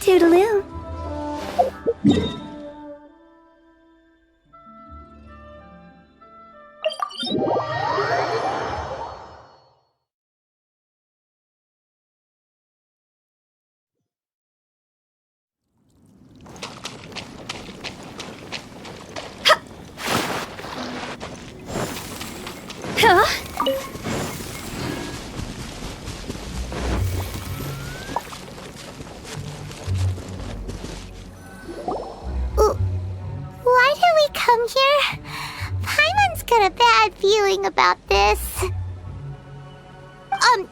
Toodaloo. Huh? Why did we come here? Paimon's got a bad feeling about this.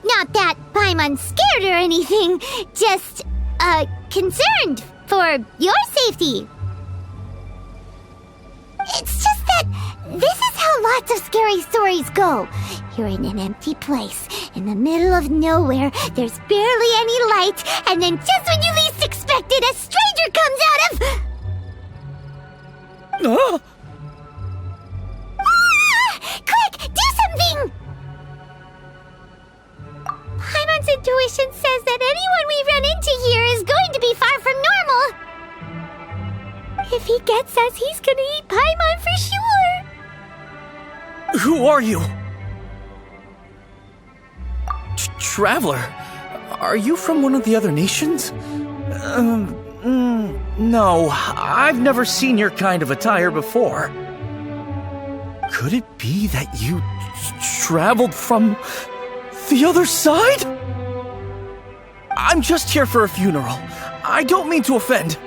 Not that Paimon's scared or anything, just, concerned for your safety. It's just that this is how lots of scary stories go. You're in an empty place, in the middle of nowhere, there's barely any light, and then just when you least expect it, a stranger comes out of... Ah! Quick, do something! Paimon's intuition says that anyone we run into here is going to be far from normal. If he gets us, he's gonna eat Paimon for sure. Who are you? Traveler? Are you from one of the other nations? No, I've never seen your kind of attire before. Could it be that you traveled from the other side? I'm just here for a funeral. I don't mean to offend.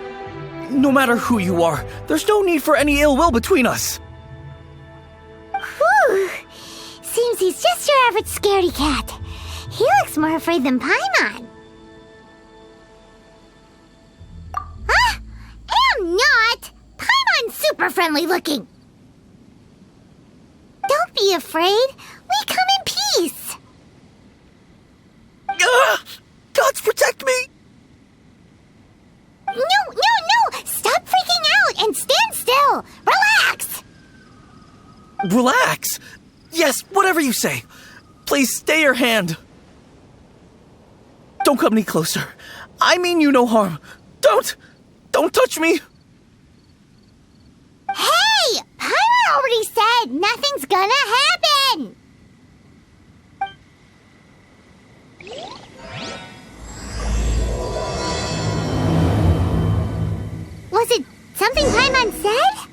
No matter who you are, there's no need for any ill will between us. Whew. Seems he's just your average scaredy cat. He looks more afraid than Paimon. Am not! Paimon's super friendly looking. Don't be afraid. We come in peace. Gods protect me! No! Stop freaking out and stand still. Relax. Relax? Yes, whatever you say. Please stay your hand. Don't come any closer. I mean you no harm. Don't touch me. Hey! Paimon already said nothing's gonna happen. Was it something Paimon said?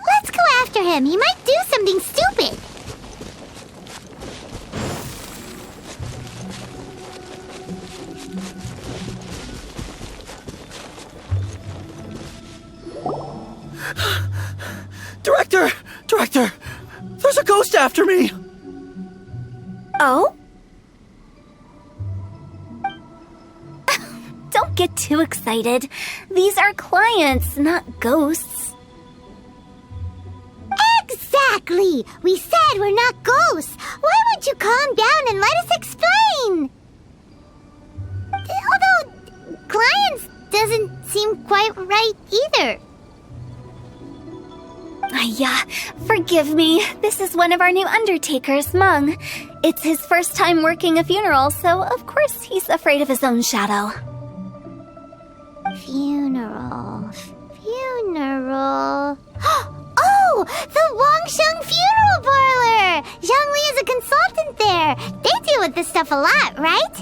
Let's go after him. He might do something stupid. Director! There's a ghost after me! Oh? Don't get too excited. These are clients, not ghosts. Exactly! We said we're not ghosts. Why won't you calm down and let us explain? Although, clients doesn't seem quite right either. Forgive me. This is one of our new undertakers, Mung. It's his first time working a funeral, so of course he's afraid of his own shadow. Funeral. Oh! The Wangsheng Funeral Parlor! Zhongli is a consultant there. They deal with this stuff a lot, right?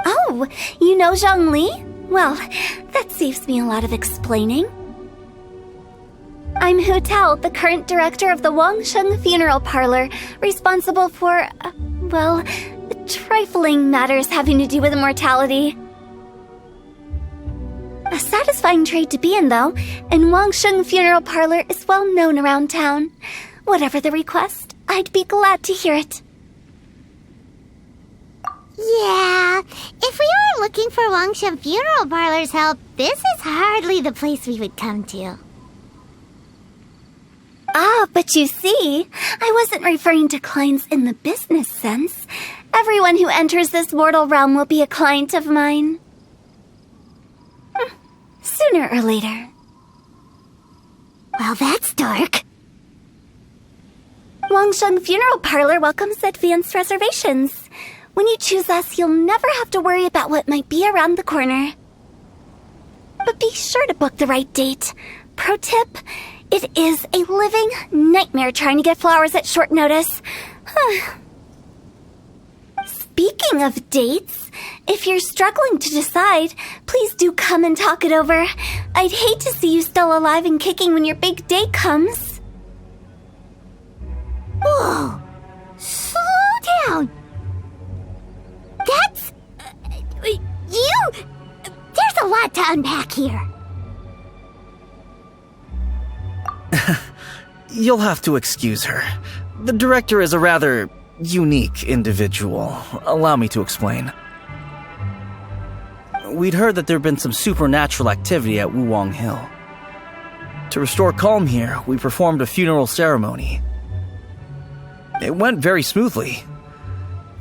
Oh, you know Zhongli? Well, that saves me a lot of explaining. I'm Hu Tao, the current director of the Wangsheng Funeral Parlor, responsible for, trifling matters having to do with immortality. A satisfying trade to be in, though, and Wangsheng Funeral Parlor is well known around town. Whatever the request, I'd be glad to hear it. Yeah, if we were looking for Wangsheng Funeral Parlor's help, this is hardly the place we would come to. Ah, but you see, I wasn't referring to clients in the business sense. Everyone who enters this mortal realm will be a client of mine. Sooner or later. Well, that's dark. Wangsheng Funeral Parlor welcomes advanced reservations. When you choose us, you'll never have to worry about what might be around the corner. But be sure to book the right date. Pro tip, it is a living nightmare trying to get flowers at short notice. Speaking of dates, if you're struggling to decide, please do come and talk it over. I'd hate to see you still alive and kicking when your big day comes. Whoa! Slow down! That's... you... There's a lot to unpack here. You'll have to excuse her. The director is a rather unique individual. Allow me to explain. We'd heard that there'd been some supernatural activity at Wuwang Hill. To restore calm here, we performed a funeral ceremony. It went very smoothly.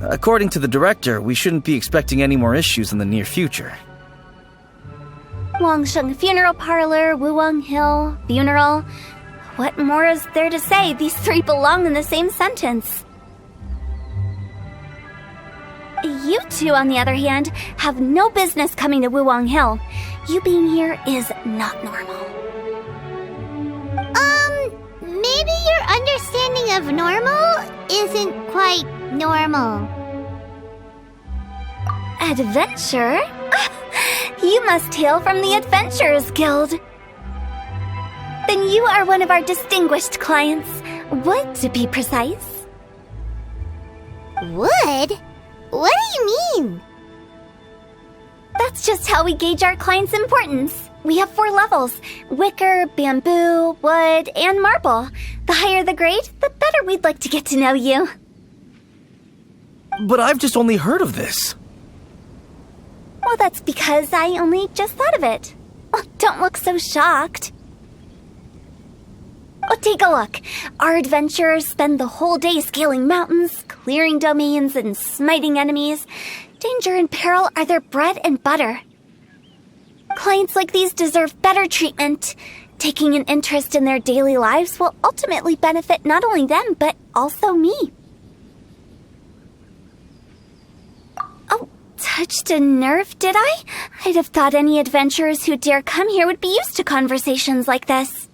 According to the director, we shouldn't be expecting any more issues in the near future. Wangsheng Funeral Parlor, Wuwang Hill, funeral. What more is there to say? These three belong in the same sentence. You two, on the other hand, have no business coming to Wuwang Hill. You being here is not normal. Maybe your understanding of normal isn't quite normal. Adventure? You must hail from the Adventurers Guild. Then you are one of our distinguished clients. Wood, to be precise. Wood? What do you mean? That's just how we gauge our clients' importance. We have 4 levels: wicker, bamboo, wood, and marble. The higher the grade, the better we'd like to get to know you. But I've just only heard of this. Well, that's because I only just thought of it. Oh, don't look so shocked. Oh, take a look. Our adventurers spend the whole day scaling mountains, clearing domains, and smiting enemies. Danger and peril are their bread and butter. Clients like these deserve better treatment. Taking an interest in their daily lives will ultimately benefit not only them, but also me. Oh, touched a nerve, did I? I'd have thought any adventurers who dare come here would be used to conversations like this.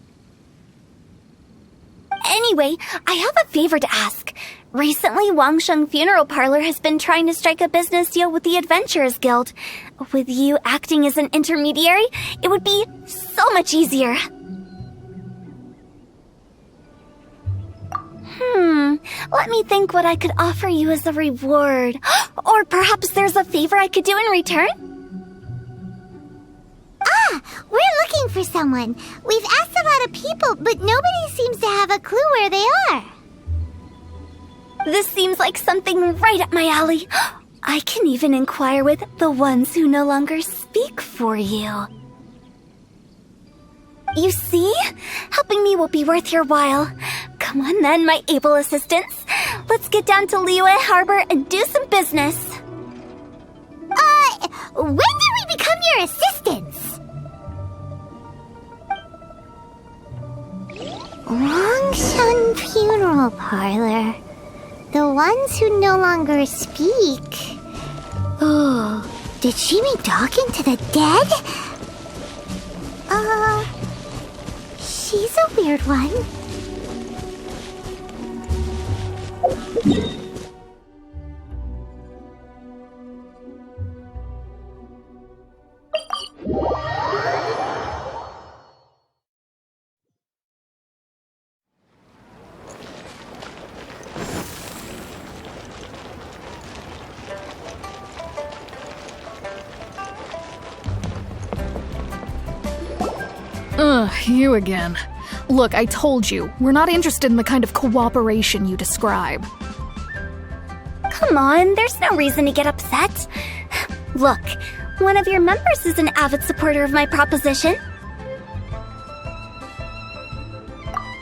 Anyway, I have a favor to ask. Recently, Wangsheng Funeral Parlor has been trying to strike a business deal with the Adventurers Guild. With you acting as an intermediary, it would be so much easier. Let me think what I could offer you as a reward. Or perhaps there's a favor I could do in return? We're looking for someone. We've asked a lot of people, but nobody seems to have a clue where they are. This seems like something right up my alley. I can even inquire with the ones who no longer speak for you. You see? Helping me will be worth your while. Come on then, my able assistants. Let's get down to Liyue Harbor and do some business. When did we become your assistants? Wangsheng Funeral Parlor. The ones who no longer speak. Oh, did she mean talking to the dead? She's a weird one. You again. Look, I told you, we're not interested in the kind of cooperation you describe. Come on, there's no reason to get upset. Look, one of your members is an avid supporter of my proposition.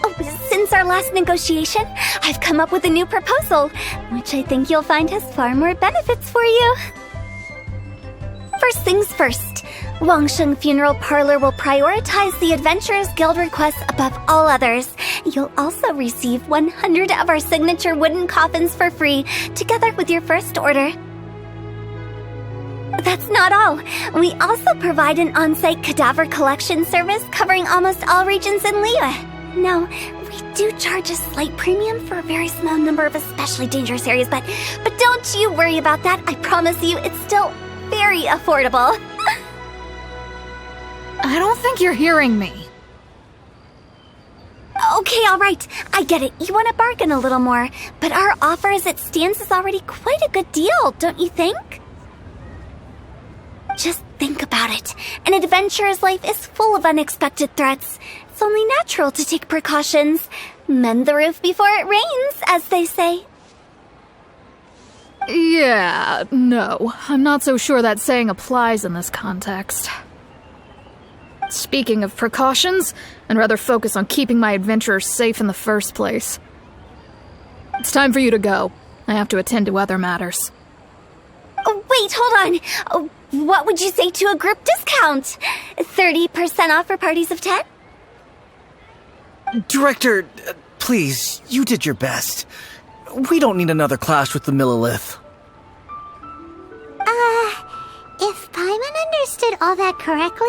Oh, since our last negotiation, I've come up with a new proposal, which I think you'll find has far more benefits for you. First things first, Wangsheng Funeral Parlor will prioritize the Adventurers Guild requests above all others. You'll also receive 100 of our signature wooden coffins for free, together with your first order. That's not all. We also provide an on-site cadaver collection service covering almost all regions in Liyue. Now, we do charge a slight premium for a very small number of especially dangerous areas, but don't you worry about that. I promise you, it's still very affordable. I don't think you're hearing me. Okay, all right. I get it. You want to bargain a little more, but our offer as it stands is already quite a good deal, don't you think? Just think about it. An adventurer's life is full of unexpected threats. It's only natural to take precautions. Mend the roof before it rains, as they say. Yeah, no. I'm not so sure that saying applies in this context. Speaking of precautions, I'd rather focus on keeping my adventurers safe in the first place. It's time for you to go. I have to attend to other matters. Oh, wait, hold on. Oh, what would you say to a group discount? 30% off for parties of 10? Director, please, you did your best. We don't need another clash with the Millilith. If Paimon understood all that correctly,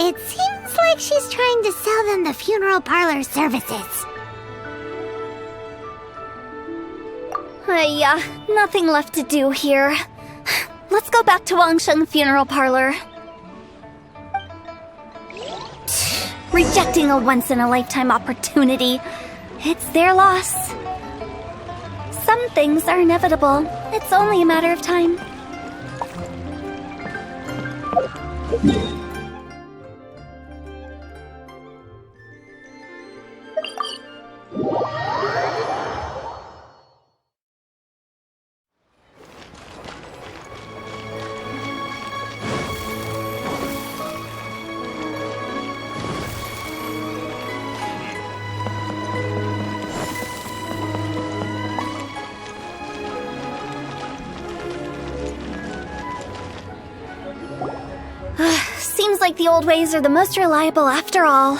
it seems like she's trying to sell them the funeral parlor services. Nothing left to do here. Let's go back to Wangsheng Funeral Parlor. Rejecting a once-in-a-lifetime opportunity. It's their loss. Some things are inevitable. It's only a matter of time. Seems like the old ways are the most reliable after all.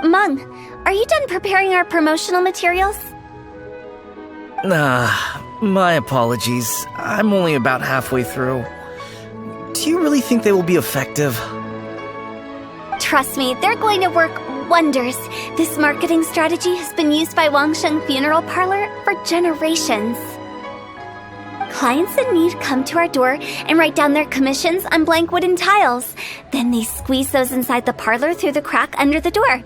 Mung, are you done preparing our promotional materials? My apologies. I'm only about halfway through. Do you really think they will be effective? Trust me, they're going to work wonders. This marketing strategy has been used by Wangsheng Funeral Parlor for generations. Clients in need come to our door and write down their commissions on blank wooden tiles. Then they squeeze those inside the parlor through the crack under the door.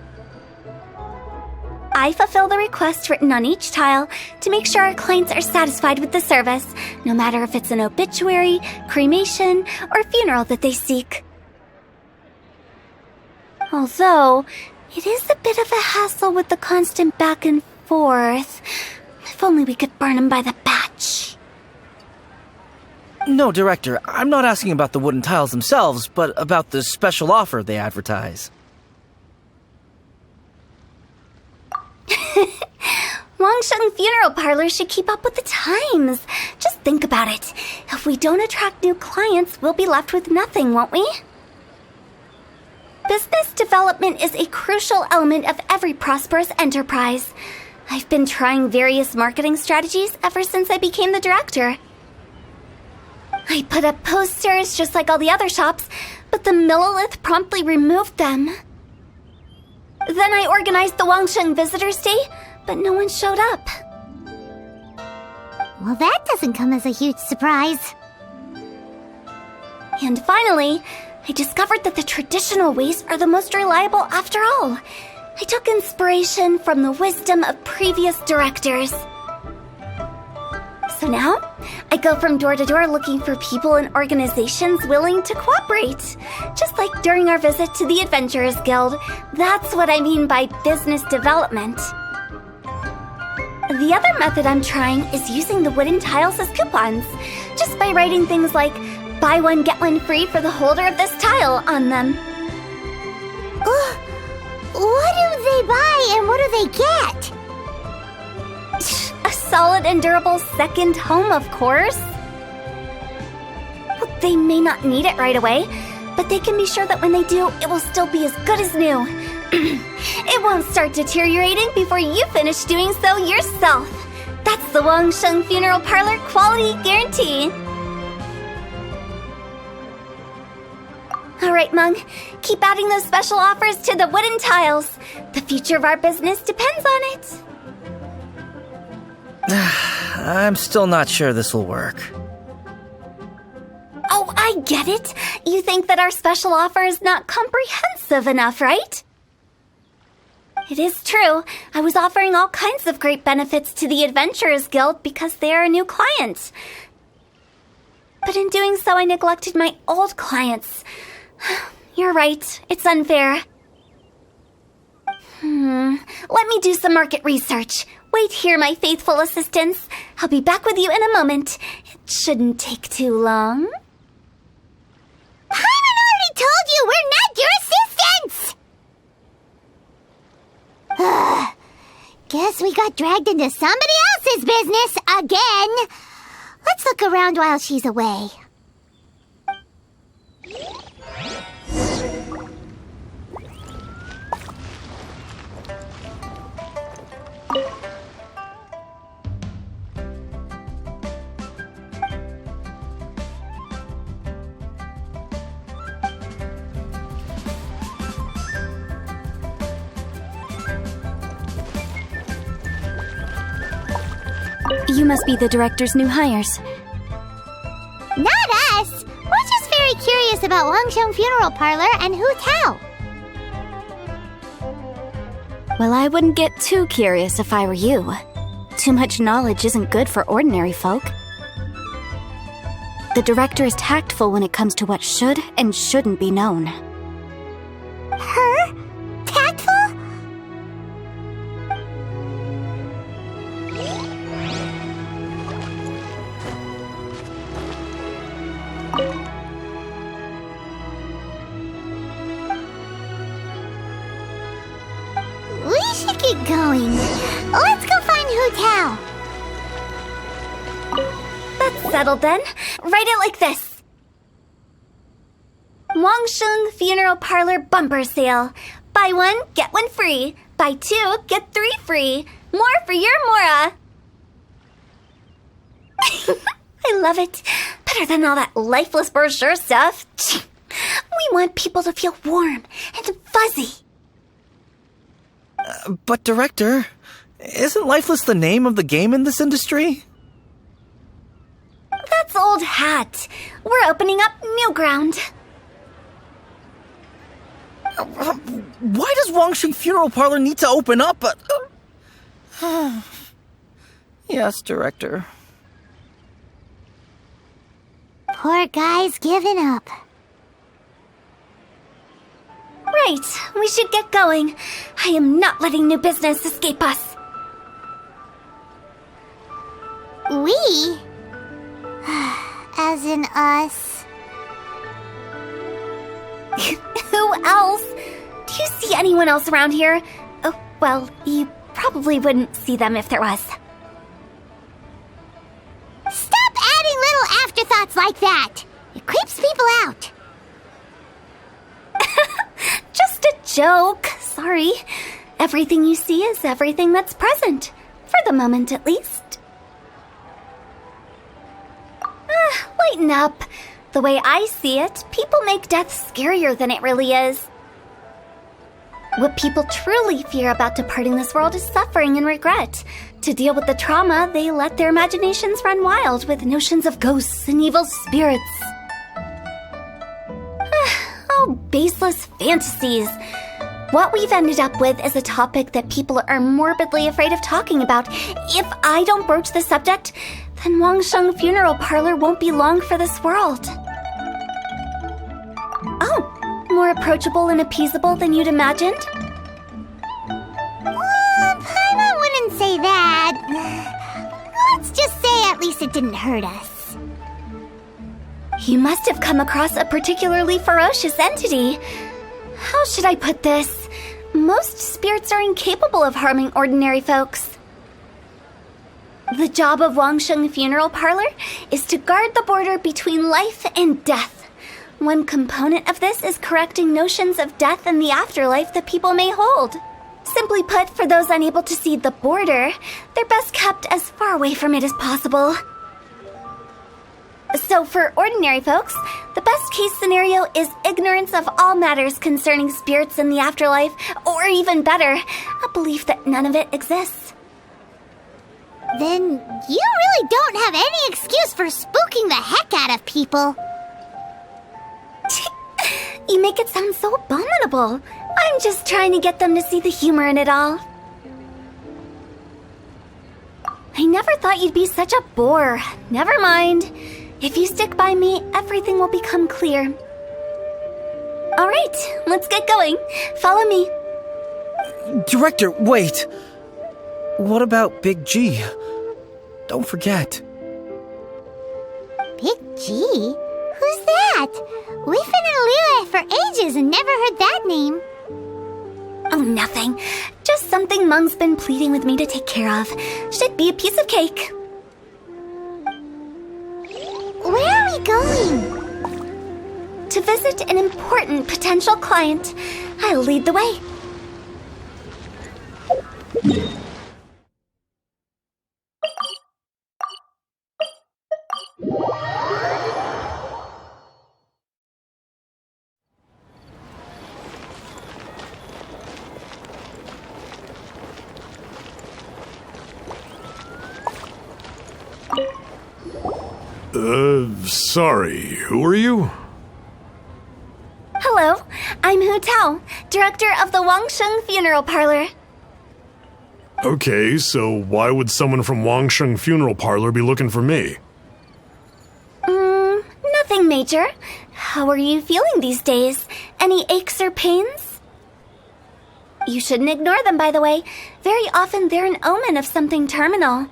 I fulfill the requests written on each tile to make sure our clients are satisfied with the service, no matter if it's an obituary, cremation, or funeral that they seek. Although, it is a bit of a hassle with the constant back and forth. If only we could burn them by the batch. No, Director, I'm not asking about the wooden tiles themselves, but about the special offer they advertise. Wangsheng Funeral Parlor should keep up with the times. Just think about it. If we don't attract new clients, we'll be left with nothing, won't we? Business development is a crucial element of every prosperous enterprise. I've been trying various marketing strategies ever since I became the director. I put up posters just like all the other shops, but the Millilith promptly removed them. Then I organized the Wangsheng Visitors Day, but no one showed up. Well, that doesn't come as a huge surprise. And finally, I discovered that the traditional ways are the most reliable after all. I took inspiration from the wisdom of previous directors. So now, I go from door to door looking for people and organizations willing to cooperate. Just like during our visit to the Adventurers Guild. That's what I mean by business development. The other method I'm trying is using the wooden tiles as coupons. Just by writing things like, buy one, get one free for the holder of this tile on them. What do they buy and what do they get? A solid and durable second home, of course. Well, they may not need it right away, but they can be sure that when they do, it will still be as good as new. It won't start deteriorating before you finish doing so yourself. That's the Wangsheng Funeral Parlor quality guarantee. Alright, Mung. Keep adding those special offers to the wooden tiles. The future of our business depends on it. I'm still not sure this will work. Oh, I get it. You think that our special offer is not comprehensive enough, right? It is true. I was offering all kinds of great benefits to the Adventurers Guild because they are a new client. But in doing so, I neglected my old clients. You're right. It's unfair. Let me do some market research. Wait here, my faithful assistants. I'll be back with you in a moment. It shouldn't take too long. Paimon already told you we're not your assistants! Guess we got dragged into somebody else's business again. Let's look around while she's away. You must be the director's new hires. Not us! We're just very curious about Wangsheng Funeral Parlor and Hu Tao. Well, I wouldn't get too curious if I were you. Too much knowledge isn't good for ordinary folk. The director is tactful when it comes to what should and shouldn't be known. Her? Tactful? We should get going. Let's go find Hu Tao. That's settled then. Write it like this. Wangsheng Funeral Parlor Bumper Sale. Buy one, get one free. Buy two, get three free. More for your Mora. I love it. Better than all that lifeless brochure stuff. We want people to feel warm and fuzzy. But Director, isn't Lifeless the name of the game in this industry? That's old hat. We're opening up new ground. Why does Wangsheng Funeral Parlor need to open up? Yes, Director. Poor guy's given up. Right, we should get going. I am not letting new business escape us. We? As in us. Who else? Do you see anyone else around here? Oh, well, you probably wouldn't see them if there was. Stop adding little afterthoughts like that! It creeps people out. Just a joke. Sorry. Everything you see is everything that's present. For the moment, at least. Lighten up. The way I see it, people make death scarier than it really is. What people truly fear about departing this world is suffering and regret. To deal with the trauma, they let their imaginations run wild with notions of ghosts and evil spirits. Oh, baseless fantasies. What we've ended up with is a topic that people are morbidly afraid of talking about. If I don't broach the subject, then Wangsheng Funeral Parlor won't be long for this world. Oh, more approachable and appeasable than you'd imagined? Paimon wouldn't say that. Let's just say at least it didn't hurt us. You must have come across a particularly ferocious entity. How should I put this? Most spirits are incapable of harming ordinary folks. The job of Wangsheng Funeral Parlor is to guard the border between life and death. One component of this is correcting notions of death and the afterlife that people may hold. Simply put, for those unable to see the border, they're best kept as far away from it as possible. So for ordinary folks, the best case scenario is ignorance of all matters concerning spirits in the afterlife, or even better, a belief that none of it exists. Then you really don't have any excuse for spooking the heck out of people. You make it sound so abominable. I'm just trying to get them to see the humor in it all. I never thought you'd be such a bore. Never mind. If you stick by me, everything will become clear. All right, let's get going. Follow me. Director, wait! What about Big G? Don't forget. Big G? Who's that? We've been in Liyue for ages and never heard that name. Oh, nothing. Just something Mung's been pleading with me to take care of. Should be a piece of cake. Where are we going? To visit an important potential client. I'll lead the way. Sorry, who are you? Hello, I'm Hu Tao, director of the Wangsheng Funeral Parlor. Okay, so why would someone from Wangsheng Funeral Parlor be looking for me? Nothing major. How are you feeling these days? Any aches or pains? You shouldn't ignore them, by the way. Very often they're an omen of something terminal.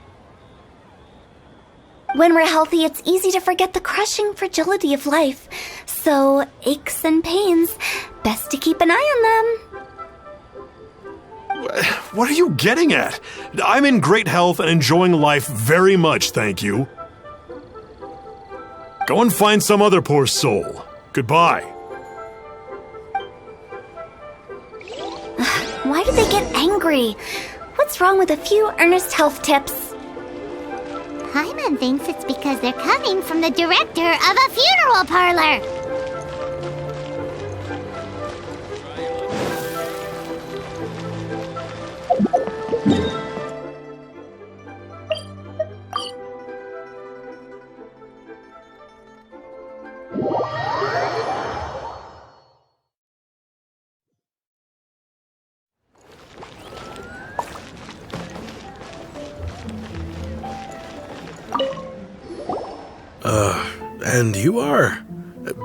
When we're healthy, it's easy to forget the crushing fragility of life. So, aches and pains, best to keep an eye on them. What are you getting at? I'm in great health and enjoying life very much, thank you. Go and find some other poor soul. Goodbye. Why do they get angry? What's wrong with a few earnest health tips? Paimon thinks it's because they're coming from the director of a funeral parlor. And you are?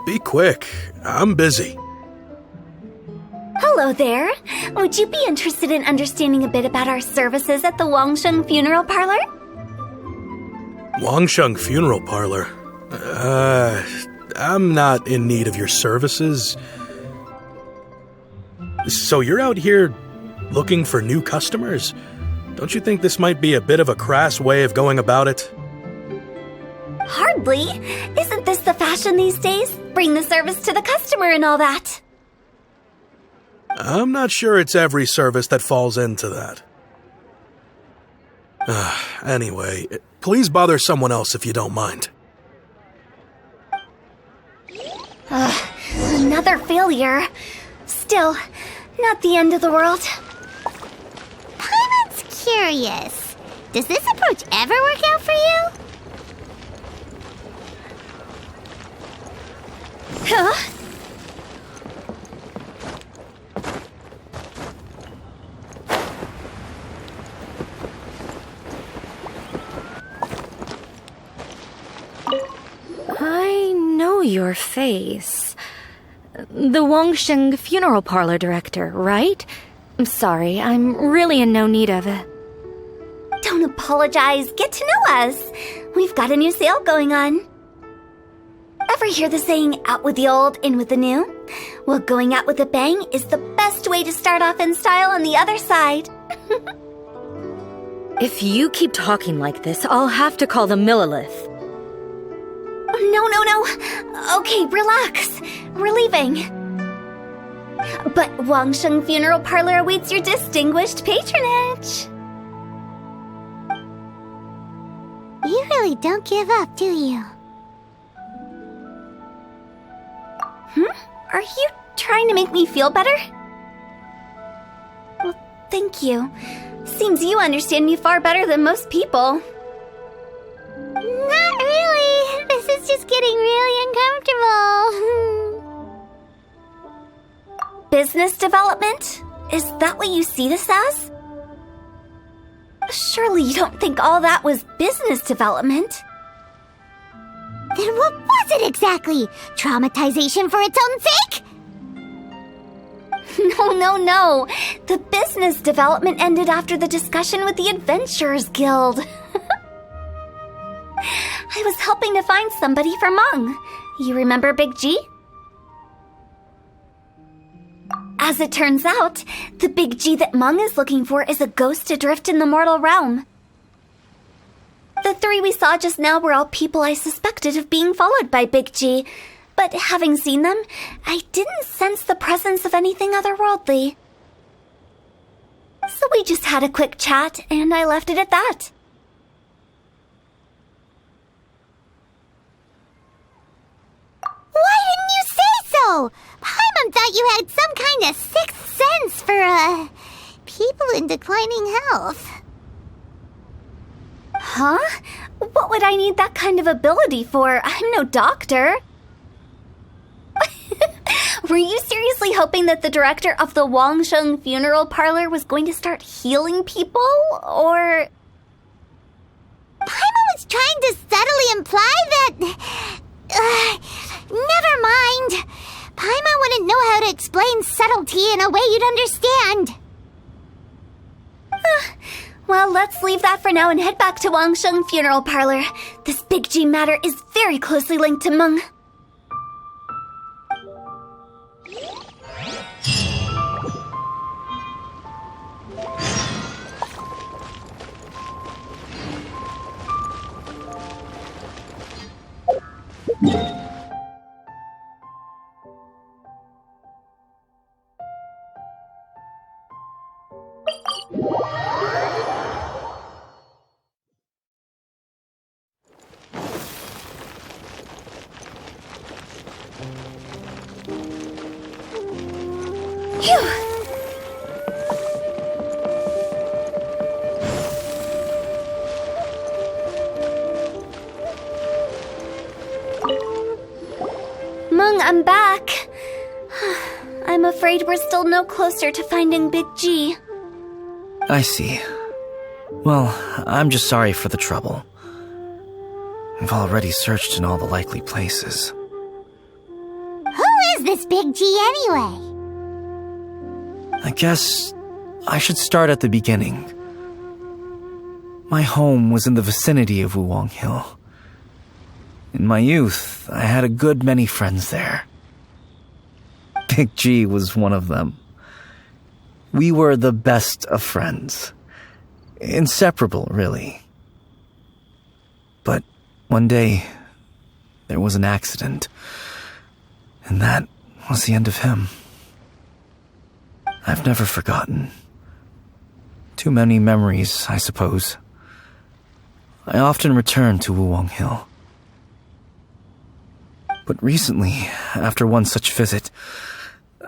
Be quick. I'm busy. Hello there. Would you be interested in understanding a bit about our services at the Wangsheng Funeral Parlor? Wangsheng Funeral Parlor? I'm not in need of your services. So you're out here looking for new customers? Don't you think this might be a bit of a crass way of going about it? Hardly. Isn't this the fashion these days? Bring the service to the customer and all that. I'm not sure it's every service that falls into that. Anyway, please bother someone else if you don't mind. Another failure. Still, not the end of the world. Paimon's curious. Does this approach ever work out for you? Huh? I know your face. The Wangsheng Funeral Parlor director, right? I'm sorry, I'm really in no need of it. Don't apologize. Get to know us. We've got a new sale going on. Ever hear the saying, out with the old, in with the new? Well, going out with a bang is the best way to start off in style on the other side. If you keep talking like this, I'll have to call the Millilith. No. Okay, relax. We're leaving. But Wangsheng Funeral Parlor awaits your distinguished patronage. You really don't give up, do you? Are you trying to make me feel better? Well, thank you. Seems you understand me far better than most people. Not really. This is just getting really uncomfortable. Business development? Is that what you see this as? Surely you don't think all that was business development? Then what was it exactly? Traumatization for its own sake? No. The business development ended after the discussion with the Adventurers Guild. I was helping to find somebody for Meng. You remember Big G? As it turns out, the Big G that Meng is looking for is a ghost adrift in the mortal realm. The three we saw just now were all people I suspected of being followed by Big G, but having seen them, I didn't sense the presence of anything otherworldly. So we just had a quick chat, and I left it at that. Why didn't you say so? Paimon thought you had some kind of sixth sense for, people in declining health. Huh? What would I need that kind of ability for? I'm no doctor. Were you seriously hoping that the director of the Wangsheng Funeral Parlor was going to start healing people, or... Paimon was trying to subtly imply that... never mind. Paimon wouldn't know how to explain subtlety in a way you'd understand. Well, let's leave that for now and head back to Wangsheng Funeral Parlor. This Big G matter is very closely linked to Meng. Meng, I'm back. I'm afraid we're still no closer to finding Big G. I see. Well, I'm just sorry for the trouble. I've already searched in all the likely places. Who is this Big G anyway? I guess I should start at the beginning. My home was in the vicinity of Wuwang Hill. In my youth, I had a good many friends there. Big G was one of them. We were the best of friends. Inseparable, really. But one day, there was an accident. And that was the end of him. I've never forgotten. Too many memories, I suppose. I often return to Wuwang Hill. But recently, after one such visit,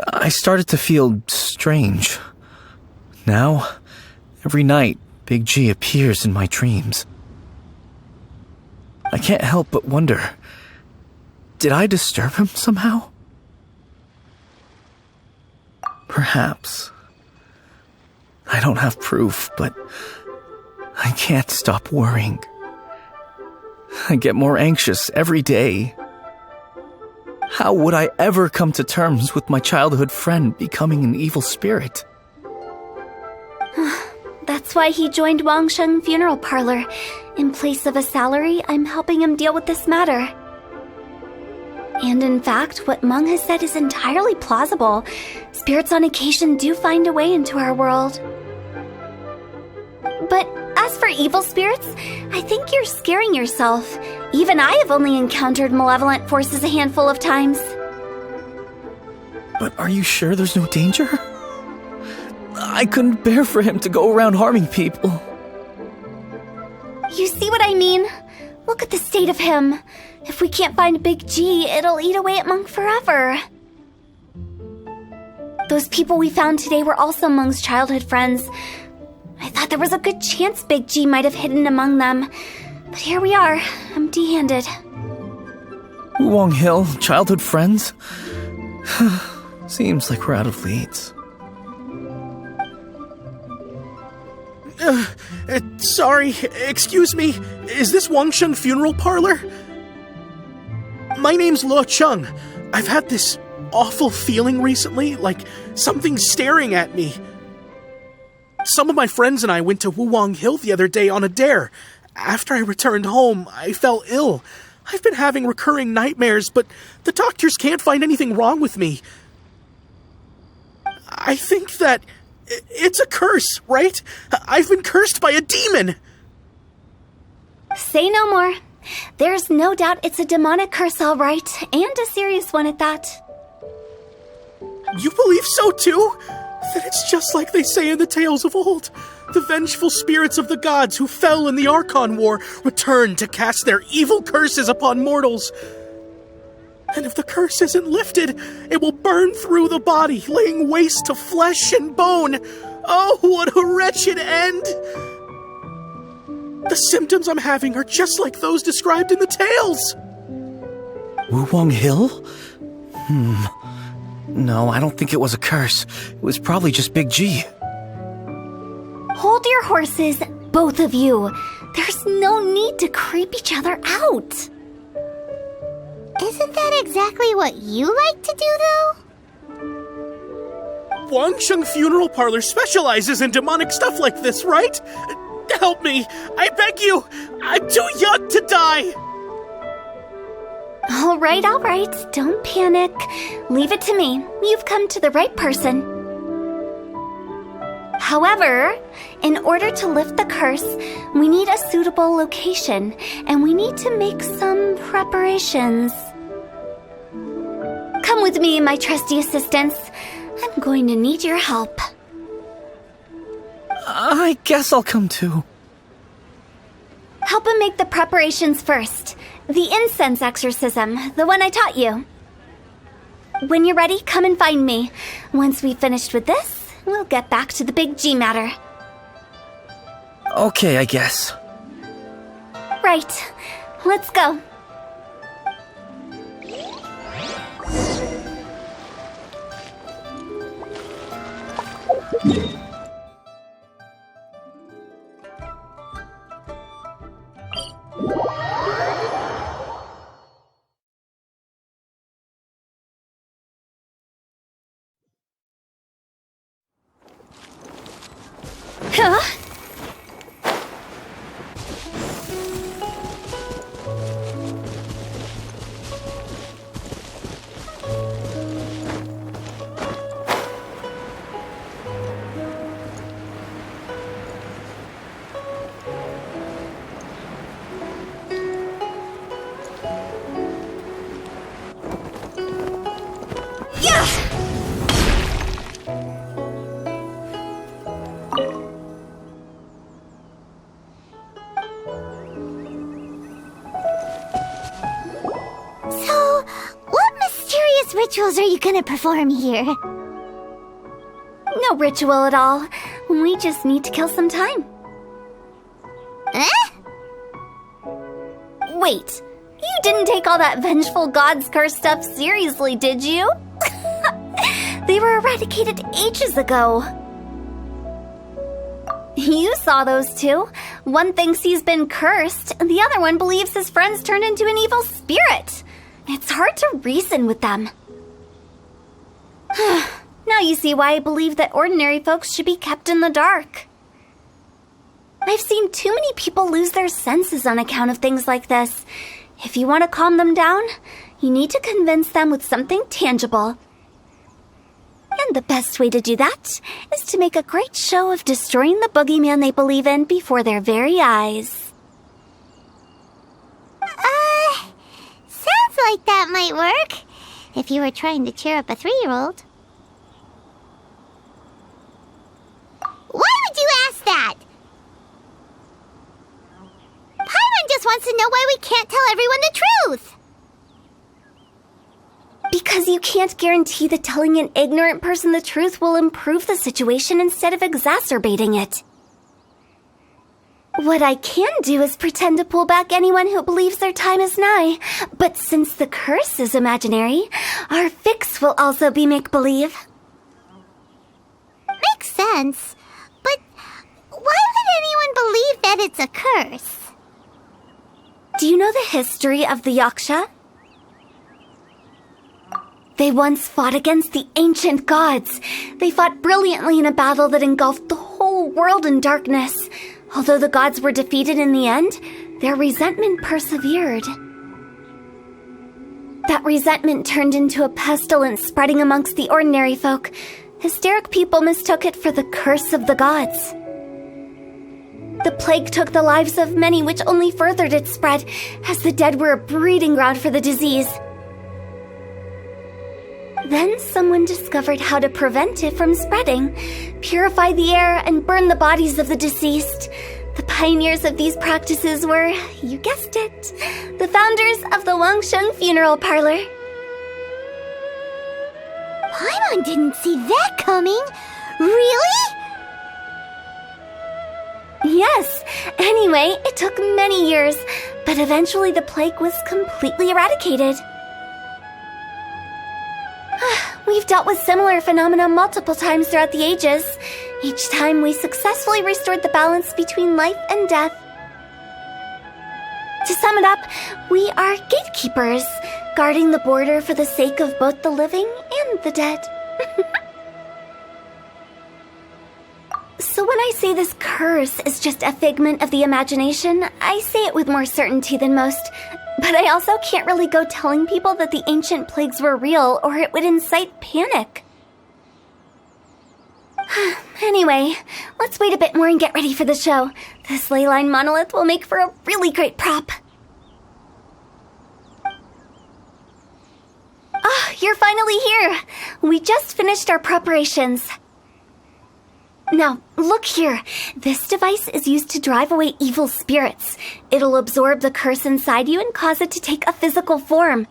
I started to feel strange. Now, every night, Big G appears in my dreams. I can't help but wonder, did I disturb him somehow? Perhaps. I don't have proof, but I can't stop worrying. I get more anxious every day. How would I ever come to terms with my childhood friend becoming an evil spirit? That's why he joined Wangsheng Funeral Parlor. In place of a salary, I'm helping him deal with this matter. And in fact, what Meng has said is entirely plausible. Spirits on occasion do find a way into our world. But As for evil spirits, I think you're scaring yourself. Even I have only encountered malevolent forces a handful of times. But are you sure there's no danger? I couldn't bear for him to go around harming people. You see what I mean? Look at the state of him. If we can't find Big G, it'll eat away at Monk forever. Those people we found today were also Monk's childhood friends. I thought there was a good chance Big G might have hidden among them. But here we are, empty-handed. Wulong Hill, childhood friends? Seems like we're out of leads. Sorry, excuse me. Is this Wangsheng Funeral Parlor? My name's Luo Chung. I've had this awful feeling recently, like something's staring at me. Some of my friends and I went to Wulong Hill the other day on a dare. After I returned home, I fell ill. I've been having recurring nightmares, but the doctors can't find anything wrong with me. I think that it's a curse, right? I've been cursed by a demon. Say no more. There's no doubt it's a demonic curse, all right, and a serious one at that. You believe so too? Then it's just like they say in the tales of old. The vengeful spirits of the gods who fell in the Archon War return to cast their evil curses upon mortals. And if the curse isn't lifted, it will burn through the body, laying waste to flesh and bone. Oh, what a wretched end! The symptoms I'm having are just like those described in the tales. Wulong Hill? No, I don't think it was a curse. It was probably just Big G. Hold your horses, both of you. There's no need to creep each other out. Isn't that exactly what you like to do, though? Wangsheng Funeral Parlor specializes in demonic stuff like this, right? Help me! I beg you! I'm too young to die! All right. Don't panic. Leave it to me. You've come to the right person. However, in order to lift the curse, we need a suitable location, and we need to make some preparations. Come with me, my trusty assistants. I'm going to need your help. I guess I'll come too. Help him make the preparations first. The incense exorcism, the one I taught you. When you're ready, come and find me. Once we've finished with this, we'll get back to the Big G matter. Okay, I guess. Right. Let's go. Huh? Rituals are you gonna perform here? No ritual at all. We just need to kill some time. Eh? Wait, you didn't take all that vengeful God's curse stuff seriously, did you? They were eradicated ages ago. You saw those two. One thinks he's been cursed, and the other one believes his friends turned into an evil spirit. It's hard to reason with them. Now you see why I believe that ordinary folks should be kept in the dark. I've seen too many people lose their senses on account of things like this. If you want to calm them down, you need to convince them with something tangible. And the best way to do that is to make a great show of destroying the boogeyman they believe in before their very eyes. Sounds like that might work. If you were trying to cheer up a 3-year-old. Why would you ask that? Paimon just wants to know why we can't tell everyone the truth. Because you can't guarantee that telling an ignorant person the truth will improve the situation instead of exacerbating it. What I can do is pretend to pull back anyone who believes their time is nigh. But since the curse is imaginary, our fix will also be make-believe. Makes sense. But why would anyone believe that it's a curse? Do you know the history of the yaksha? They once fought against the ancient gods. They fought brilliantly in a battle that engulfed the whole world in darkness. Although the gods were defeated in the end, their resentment persevered. That resentment turned into a pestilence spreading amongst the ordinary folk. Hysteric people mistook it for the curse of the gods. The plague took the lives of many, which only furthered its spread, as the dead were a breeding ground for the disease. Then someone discovered how to prevent it from spreading, purify the air, and burn the bodies of the deceased. The pioneers of these practices were, you guessed it, the founders of the Wangsheng Funeral Parlor. Paimon didn't see that coming. Really? Yes. Anyway, it took many years, but eventually the plague was completely eradicated. We've dealt with similar phenomena multiple times throughout the ages. Each time we successfully restored the balance between life and death. To sum it up, we are gatekeepers, guarding the border for the sake of both the living and the dead. So when I say this curse is just a figment of the imagination, I say it with more certainty than most. But I also can't really go telling people that the ancient plagues were real, or it would incite panic. Anyway, let's wait a bit more and get ready for the show. This leyline monolith will make for a really great prop. Ah, you're finally here! We just finished our preparations. Now, look here. This device is used to drive away evil spirits. It'll absorb the curse inside you and cause it to take a physical form.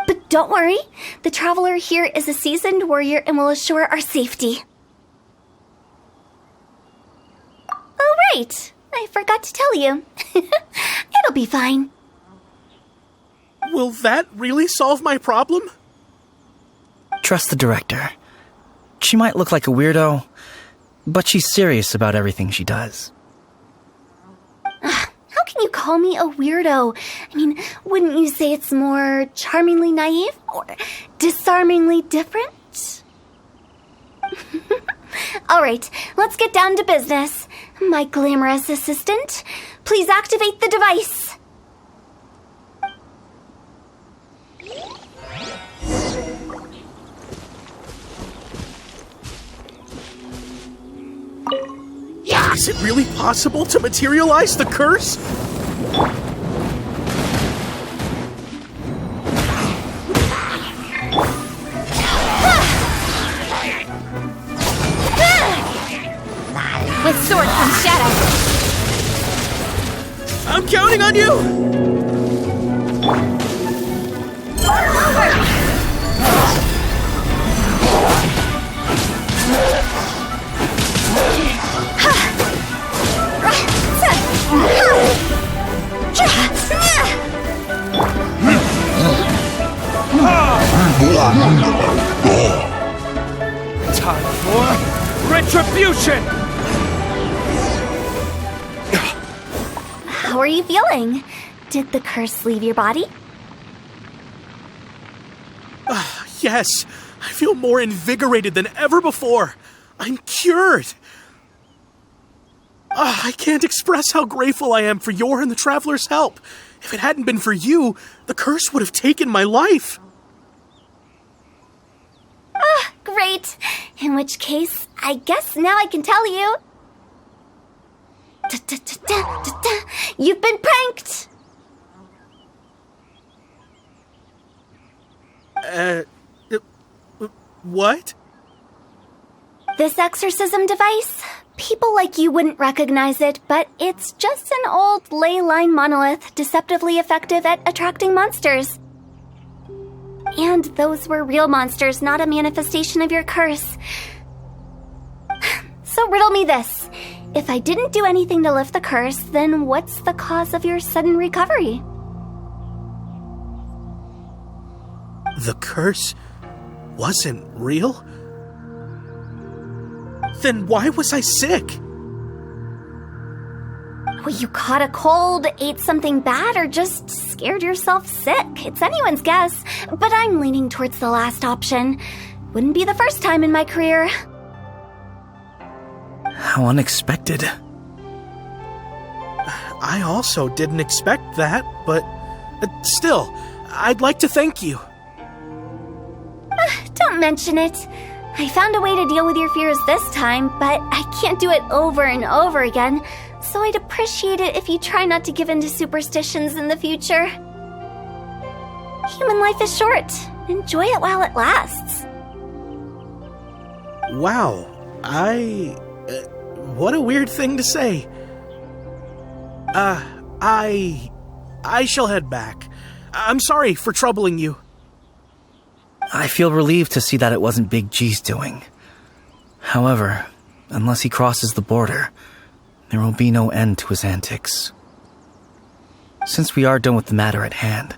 But don't worry, the traveler here is a seasoned warrior and will assure our safety. Oh, right. I forgot to tell you. It'll be fine. Will that really solve my problem? Trust the director. She might look like a weirdo, but she's serious about everything she does. How can you call me a weirdo? I mean, wouldn't you say it's more charmingly naive or disarmingly different? All right, let's get down to business. My glamorous assistant, please activate the device. Is it really possible to materialize the curse? With sword comes shadow. I'm counting on you! Time for retribution! How are you feeling? Did the curse leave your body? Yes, I feel more invigorated than ever before. I'm cured. I can't express how grateful I am for your and the Traveler's help. If it hadn't been for you, the curse would have taken my life. Great. Great! In which case, I guess now I can tell you. You've been pranked! What? This exorcism device? People like you wouldn't recognize it, but it's just an old ley line monolith deceptively effective at attracting monsters. And those were real monsters, not a manifestation of your curse. So riddle me this. If I didn't do anything to lift the curse, then what's the cause of your sudden recovery? The curse wasn't real? Then why was I sick? Well, you caught a cold, ate something bad, or just scared yourself sick. It's anyone's guess, but I'm leaning towards the last option. Wouldn't be the first time in my career. How unexpected. I also didn't expect that, but still, I'd like to thank you. Don't mention it. I found a way to deal with your fears this time, but I can't do it over and over again, so I'd appreciate it if you try not to give in to superstitions in the future. Human life is short. Enjoy it while it lasts. Wow, what a weird thing to say. I shall head back. I'm sorry for troubling you. I feel relieved to see that it wasn't Big G's doing. However, unless he crosses the border, there will be no end to his antics. Since we are done with the matter at hand,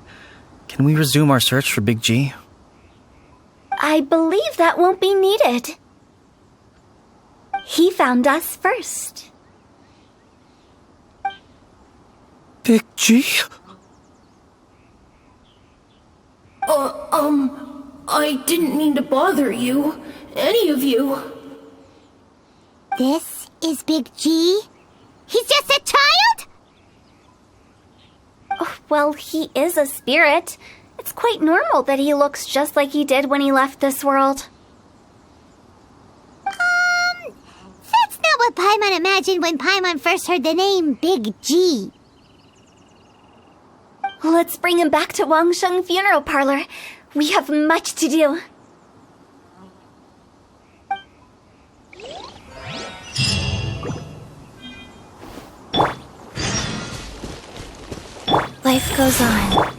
can we resume our search for Big G? I believe that won't be needed. He found us first. Big G? I didn't mean to bother you. Any of you. This is Big G? He's just a child? Oh, well, he is a spirit. It's quite normal that he looks just like he did when he left this world. That's not what Paimon imagined when Paimon first heard the name Big G. Let's bring him back to Wangsheng Funeral Parlor. We have much to do. Life goes on.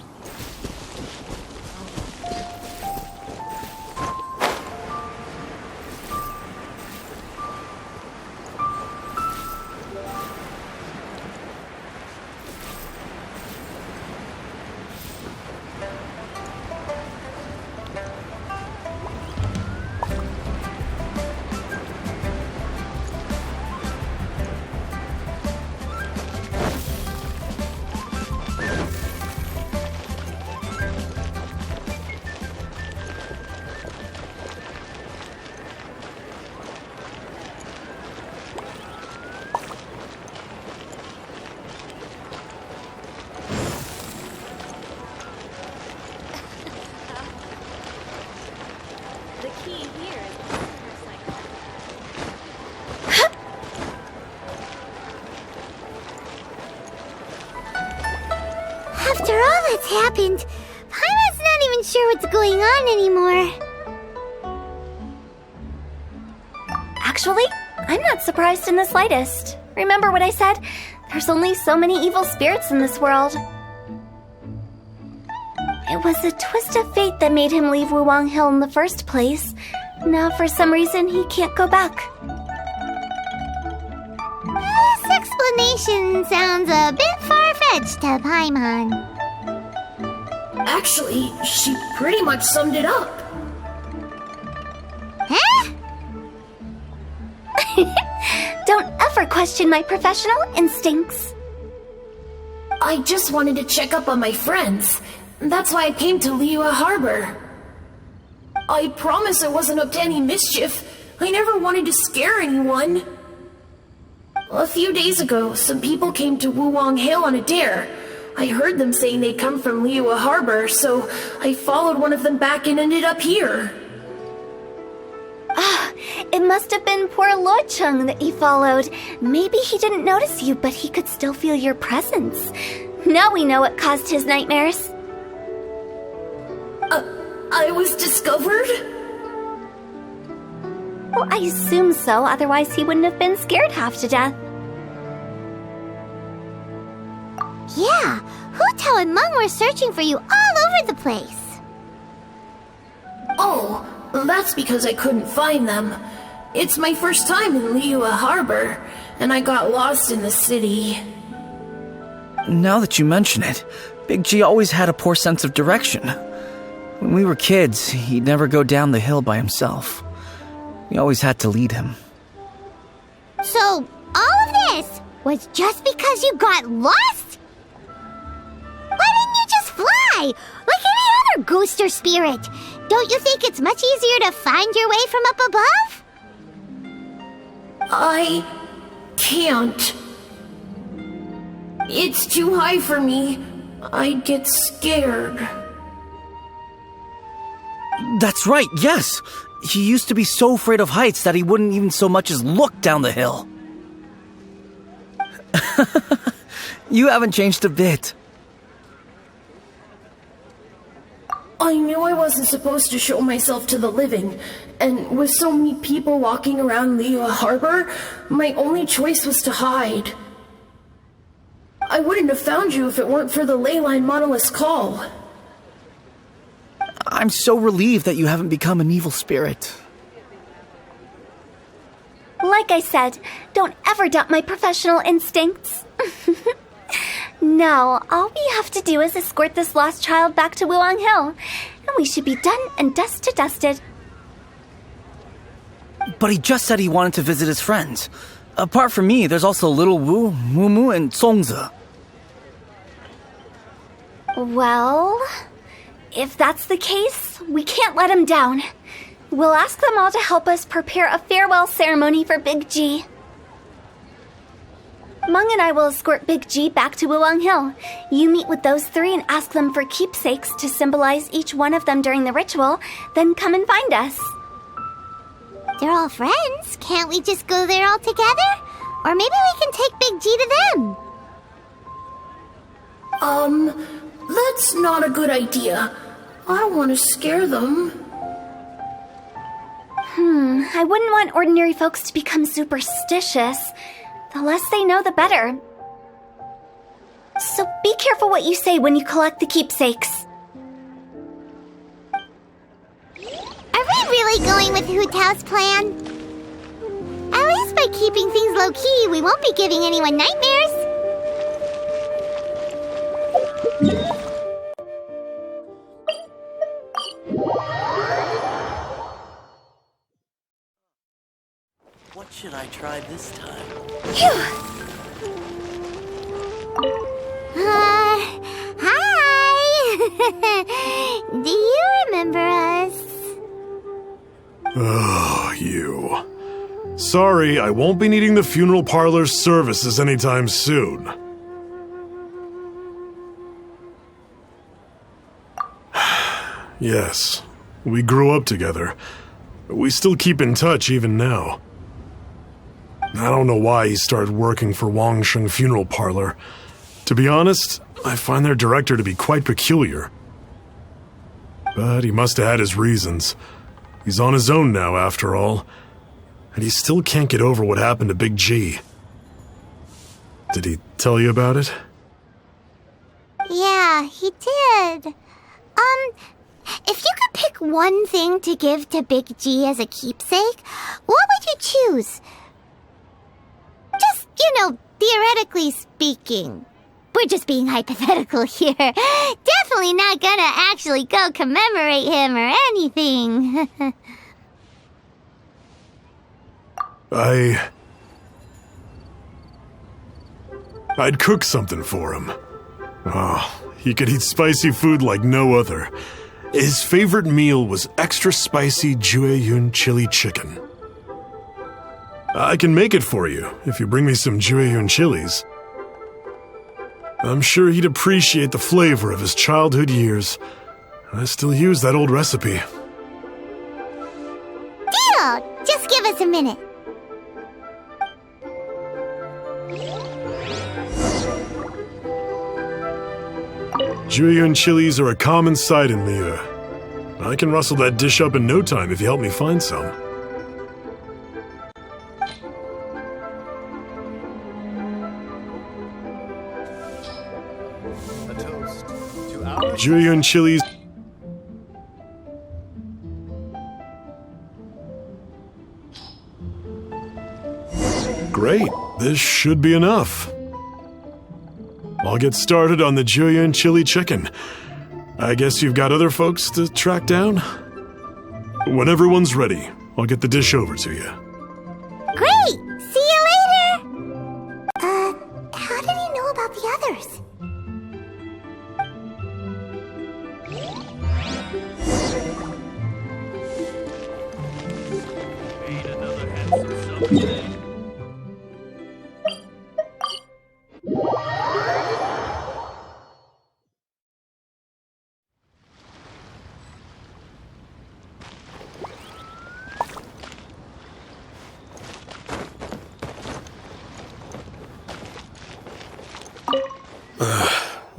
After all that's happened, Paimon's not even sure what's going on anymore. Actually, I'm not surprised in the slightest. Remember what I said? There's only so many evil spirits in this world. It was a twist of fate that made him leave Wuwang Hill in the first place. Now, for some reason, he can't go back. This explanation sounds a bit far-fetched to Paimon. Actually, she pretty much summed it up. Huh? Don't ever question my professional instincts. I just wanted to check up on my friends. That's why I came to Liyue Harbor. I promise I wasn't up to any mischief. I never wanted to scare anyone. A few days ago, some people came to Wuwang Hill on a dare. I heard them saying they'd come from Liyue Harbor, so I followed one of them back and ended up here. It must have been poor Lo Chung that you followed. Maybe he didn't notice you, but he could still feel your presence. Now we know what caused his nightmares. I was discovered? Well, I assume so, otherwise he wouldn't have been scared half to death. Yeah, Hu Tao and Meng were searching for you all over the place. Oh, that's because I couldn't find them. It's my first time in Liyue Harbor, and I got lost in the city. Now that you mention it, Big G always had a poor sense of direction. When we were kids, he'd never go down the hill by himself. We always had to lead him. So, all of this was just because you got lost? Why didn't you just fly? Like any other ghost or spirit? Don't you think it's much easier to find your way from up above? I can't. It's too high for me. I'd get scared. That's right, yes! He used to be so afraid of heights that he wouldn't even so much as look down the hill. You haven't changed a bit. I knew I wasn't supposed to show myself to the living, and with so many people walking around Liyue Harbor, my only choice was to hide. I wouldn't have found you if it weren't for the Leyline Monolith's call. I'm so relieved that you haven't become an evil spirit. Like I said, don't ever doubt my professional instincts. Now, all we have to do is escort this lost child back to Wuang Hill, and we should be done and dust to dusted. But he just said he wanted to visit his friends. Apart from me, there's also Little Wu, Mumu, and Songzi. Well, if that's the case, we can't let him down. We'll ask them all to help us prepare a farewell ceremony for Big G. Meng and I will escort Big G back to Wuang Hill. You meet with those three and ask them for keepsakes to symbolize each one of them during the ritual, then come and find us. They're all friends. Can't we just go there all together? Or maybe we can take Big G to them. That's not a good idea. I don't want to scare them. I wouldn't want ordinary folks to become superstitious. The less they know, the better. So be careful what you say when you collect the keepsakes. Are we really going with Hu Tao's plan? At least by keeping things low-key, we won't be giving anyone nightmares. What should I try this time? Hi! Do you remember us? Oh, you. Sorry, I won't be needing the funeral parlor's services anytime soon. Yes, we grew up together. We still keep in touch even now. I don't know why he started working for Wangsheng Funeral Parlor. To be honest, I find their director to be quite peculiar. But he must have had his reasons. He's on his own now, after all. And he still can't get over what happened to Big G. Did he tell you about it? Yeah, he did. If you could pick one thing to give to Big G as a keepsake, what would you choose? Just, theoretically speaking. We're just being hypothetical here. Definitely not gonna actually go commemorate him or anything. I'd cook something for him. Oh, he could eat spicy food like no other. His favorite meal was extra spicy Jueyun chili chicken. I can make it for you if you bring me some Jueyun chilies. I'm sure he'd appreciate the flavor of his childhood years. I still use that old recipe. Deal! Just give us a a minute. Julian chilies are a common sight in Liyue. I can rustle that dish up in no time if you help me find some. A toast to our Julian chilies. Great, this should be enough. I'll get started on the Julian chili chicken. I guess you've got other folks to track down? When everyone's ready, I'll get the dish over to you. Great! See you later! How did he know about the others?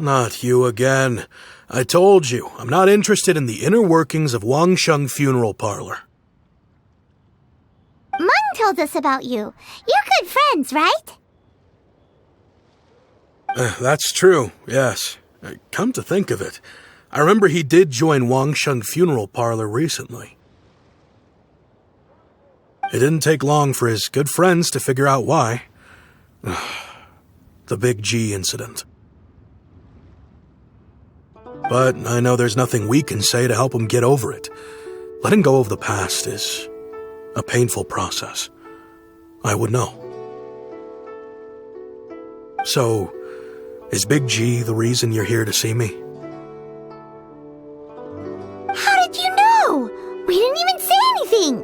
Not you again. I told you, I'm not interested in the inner workings of Wangsheng Funeral Parlor. Mung told us about you. You're good friends, right? That's true, yes. Come to think of it, I remember he did join Wangsheng Funeral Parlor recently. It didn't take long for his good friends to figure out why. The Big G incident. But I know there's nothing we can say to help him get over it. Letting go of the past is a painful process. I would know. So, is Big G the reason you're here to see me? How did you know? We didn't even say anything!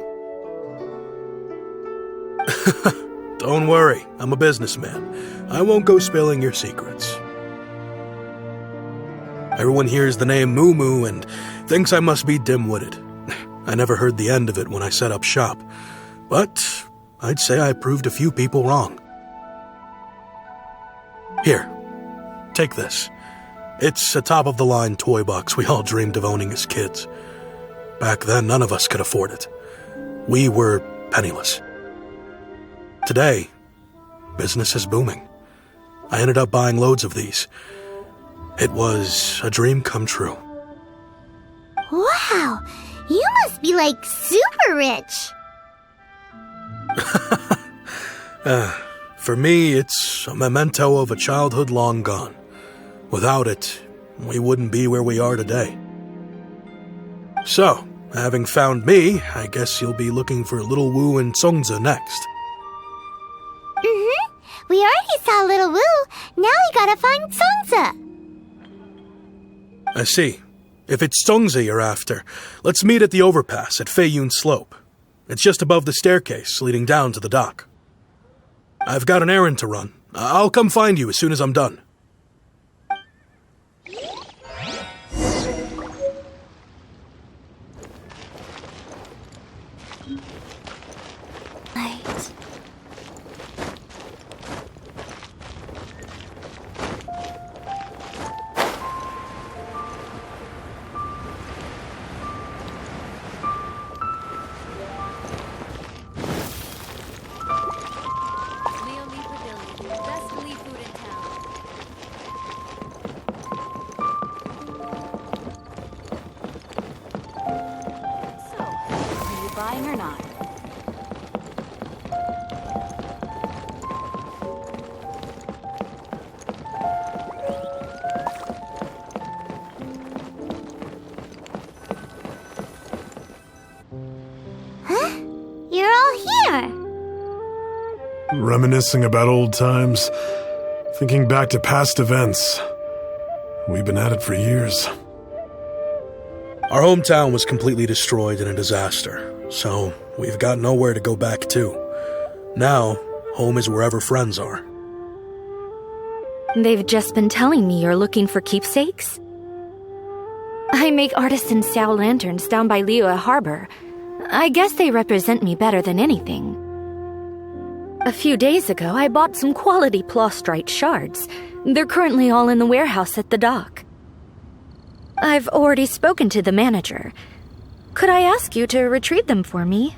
Don't worry, I'm a businessman. I won't go spilling your secrets. Everyone hears the name Moo Moo and thinks I must be dim-witted. I never heard the end of it when I set up shop, but I'd say I proved a few people wrong. Here, take this. It's a top-of-the-line toy box we all dreamed of owning as kids. Back then, none of us could afford it. We were penniless. Today, business is booming. I ended up buying loads of these. It was a dream come true. Wow! You must be, like, super rich! For me, it's a memento of a childhood long gone. Without it, we wouldn't be where we are today. So, having found me, I guess you'll be looking for Little Wu and Songzi next. Mm-hmm. We already saw Little Wu. Now we gotta find Songzi. I see. If it's Songzi you're after, let's meet at the overpass at Feiyun Slope. It's just above the staircase leading down to the dock. I've got an errand to run. I'll come find you as soon as I'm done. Buying or not? Huh? You're all here! Reminiscing about old times, thinking back to past events. We've been at it for years. Our hometown was completely destroyed in a disaster, so we've got nowhere to go back to. Now, home is wherever friends are. They've just been telling me you're looking for keepsakes? I make artisan Sao lanterns down by Liyue Harbor. I guess they represent me better than anything. A few days ago, I bought some quality Plostrite shards. They're currently all in the warehouse at the dock. I've already spoken to the manager. Could I ask you to retrieve them for me?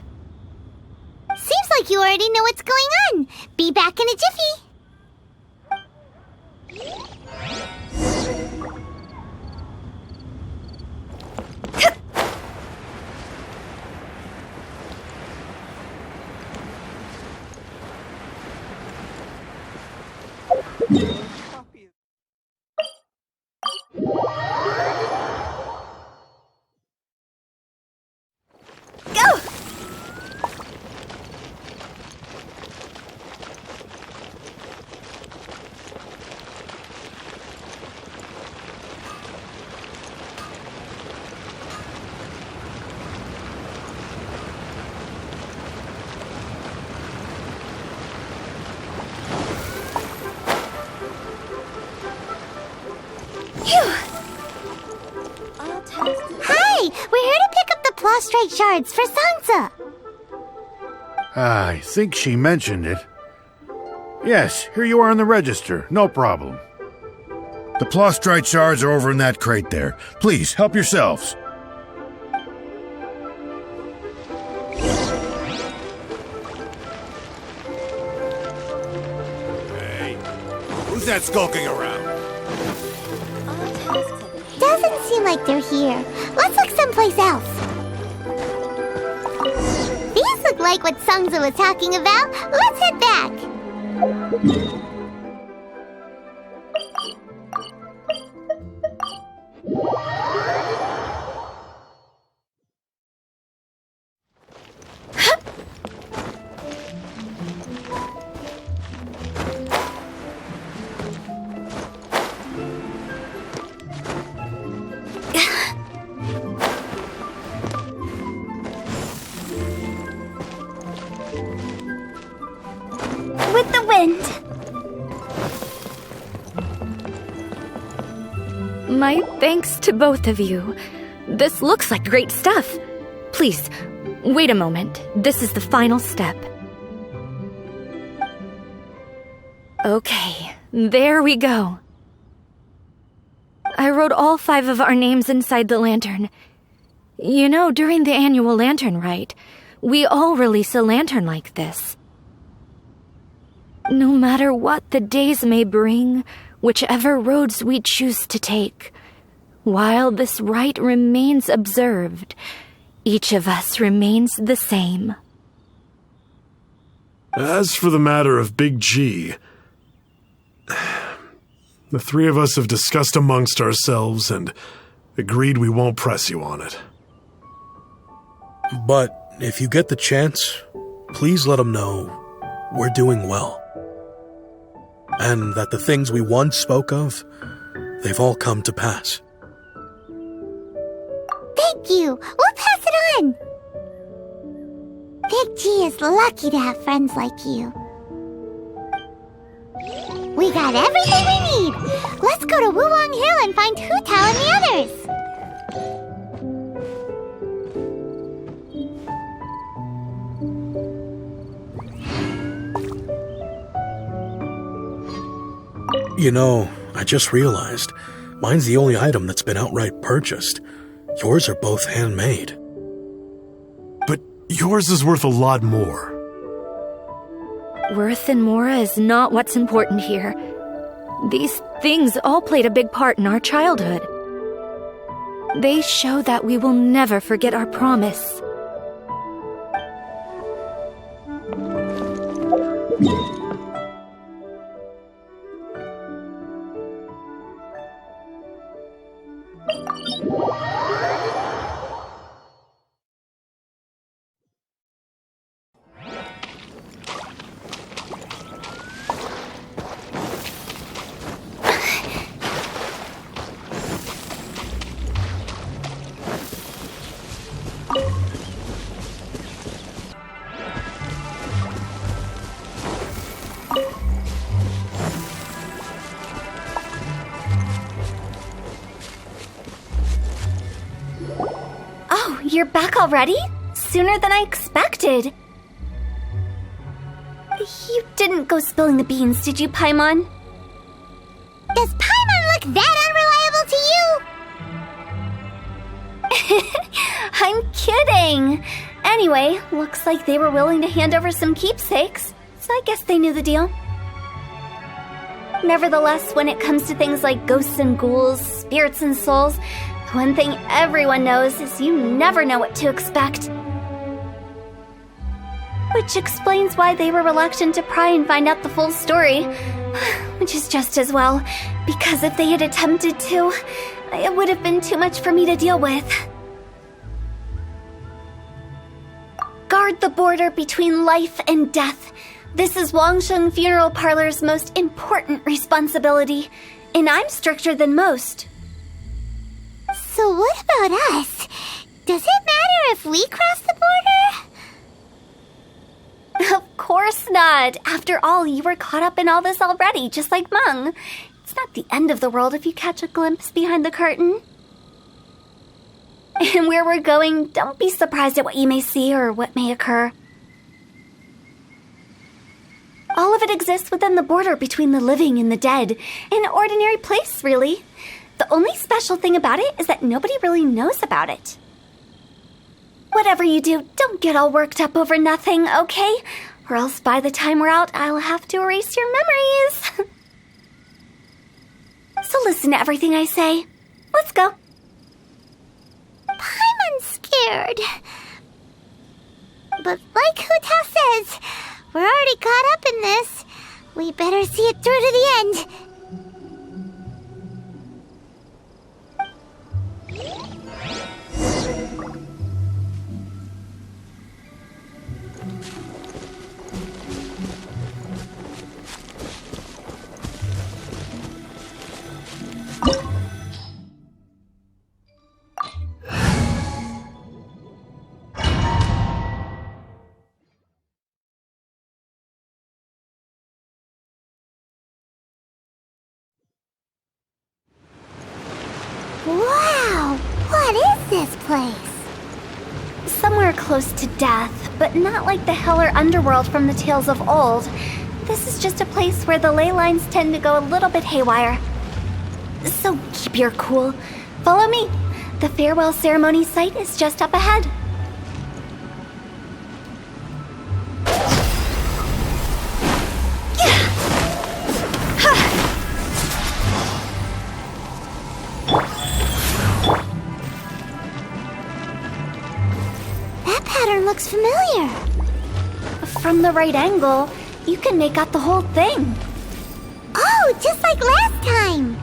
Seems like you already know what's going on. Be back in a jiffy. Go! Hi! We're here to pick up the Plostrite shards for Sansa. I think she mentioned it. Yes, here you are on the register. No problem. The Plostrite shards are over in that crate there. Please, help yourselves. Hey, who's that skulking around? Doesn't seem like they're here. Let's look someplace else. These look like what Sungza was talking about. Let's head back. With the wind. My thanks to both of you. This looks like great stuff. Please, wait a moment. This is the final step. Okay, there we go. I wrote all 5 of our names inside the lantern. You know, during the annual lantern rite, we all release a lantern like this. No matter what the days may bring, whichever roads we choose to take, while this rite remains observed, each of us remains the same. As for the matter of Big G, the 3 of us have discussed amongst ourselves and agreed we won't press you on it. But if you get the chance, please let him know we're doing well. And that the things we once spoke of, they've all come to pass. Thank you. We'll pass it on. Big G is lucky to have friends like you. We got everything we need. Let's go to Wulong Hill and find Hu Tao and the others. You know, I just realized, mine's the only item that's been outright purchased. Yours are both handmade. But yours is worth a lot more. Worth and Mora is not what's important here. These things all played a big part in our childhood. They show that we will never forget our promise. You're back already? sooner than I expected. You didn't go spilling the beans, did you, Paimon? Does Paimon look that unreliable to you? I'm kidding! Anyway, looks like they were willing to hand over some keepsakes, so I guess they knew the deal. Nevertheless, when it comes to things like ghosts and ghouls, spirits and souls, the one thing everyone knows is you never know what to expect. Which explains why they were reluctant to pry and find out the full story. Which is just as well, because if they had attempted to, it would have been too much for me to deal with. Guard the border between life and death. This is Wangsheng Funeral Parlor's most important responsibility, and I'm stricter than most. So what about us? Does it matter if we cross the border? Of course not. After all, you were caught up in all this already, just like Meng. It's not the end of the world if you catch a glimpse behind the curtain. And where we're going, don't be surprised at what you may see or what may occur. All of it exists within the border between the living and the dead. An ordinary place, really. The only special thing about it is that nobody really knows about it. Whatever you do, don't get all worked up over nothing, okay? Or else by the time we're out, I'll have to erase your memories. So listen to everything I say. Let's go. Paimon's scared. But like Hu Tao says, we're already caught up in this. We better see it through to the end. Wow! What is this place? Somewhere close to death, but not like the hell or underworld from the tales of old. This is just a place where the ley lines tend to go a little bit haywire. So keep your cool. Follow me. The farewell ceremony site is just up ahead. That pattern looks familiar. From the right angle, you can make out the whole thing. Oh, just like last time.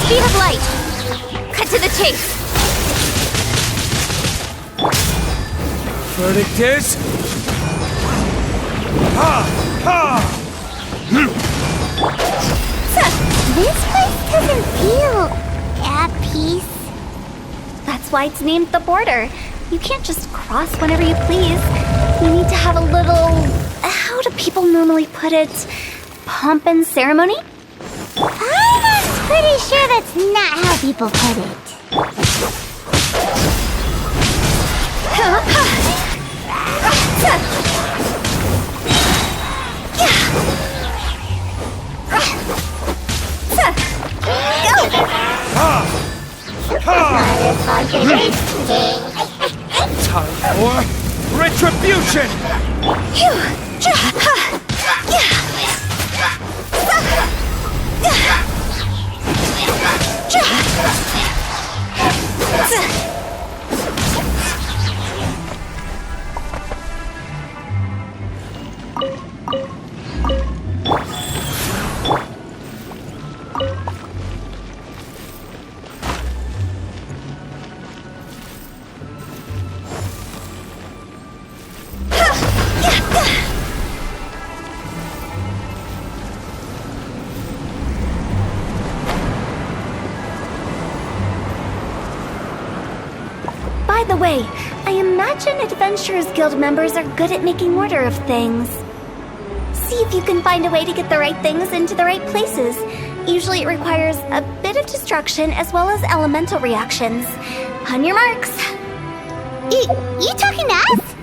Speed of light. Cut to the chase. Verdict is... Ha! Ha! This place doesn't feel at peace. That's why it's named the border. You can't just cross whenever you please. You need to have a little... How do people normally put it? Pomp and ceremony? I'm pretty sure that's not how people put it. Time for retribution! By the way, I imagine Adventurers Guild members are good at making order of things. See if you can find a way to get the right things into the right places. Usually it requires a bit of destruction as well as elemental reactions. On your marks. You talking to us?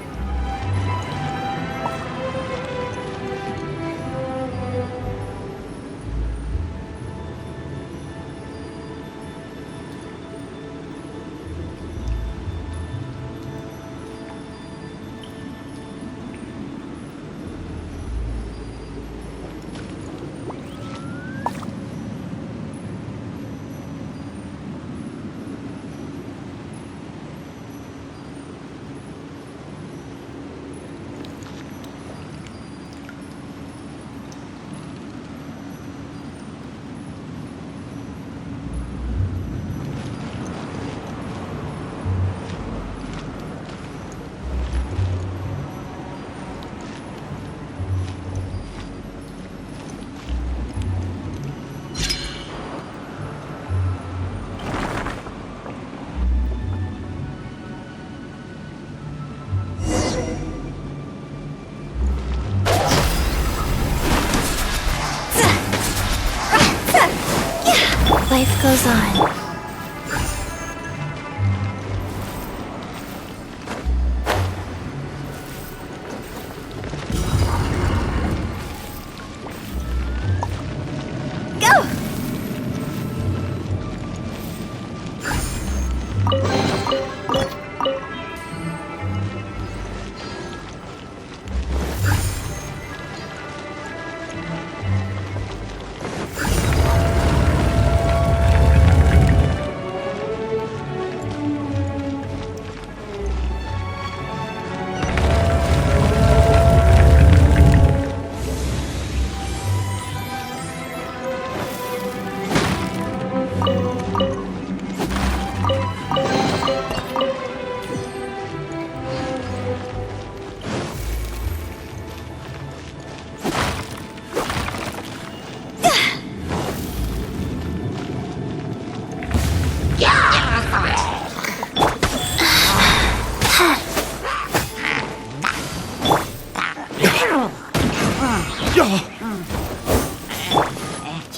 Life goes on.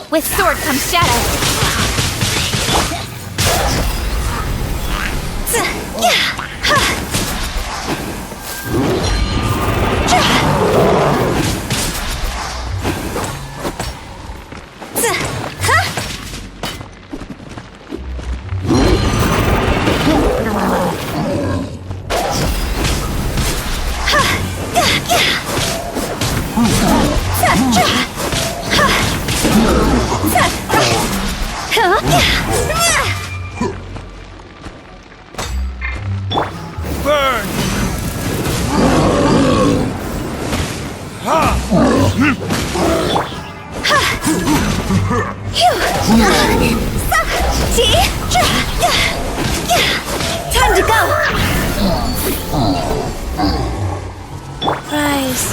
With sword comes shadow. Time to go! Rise.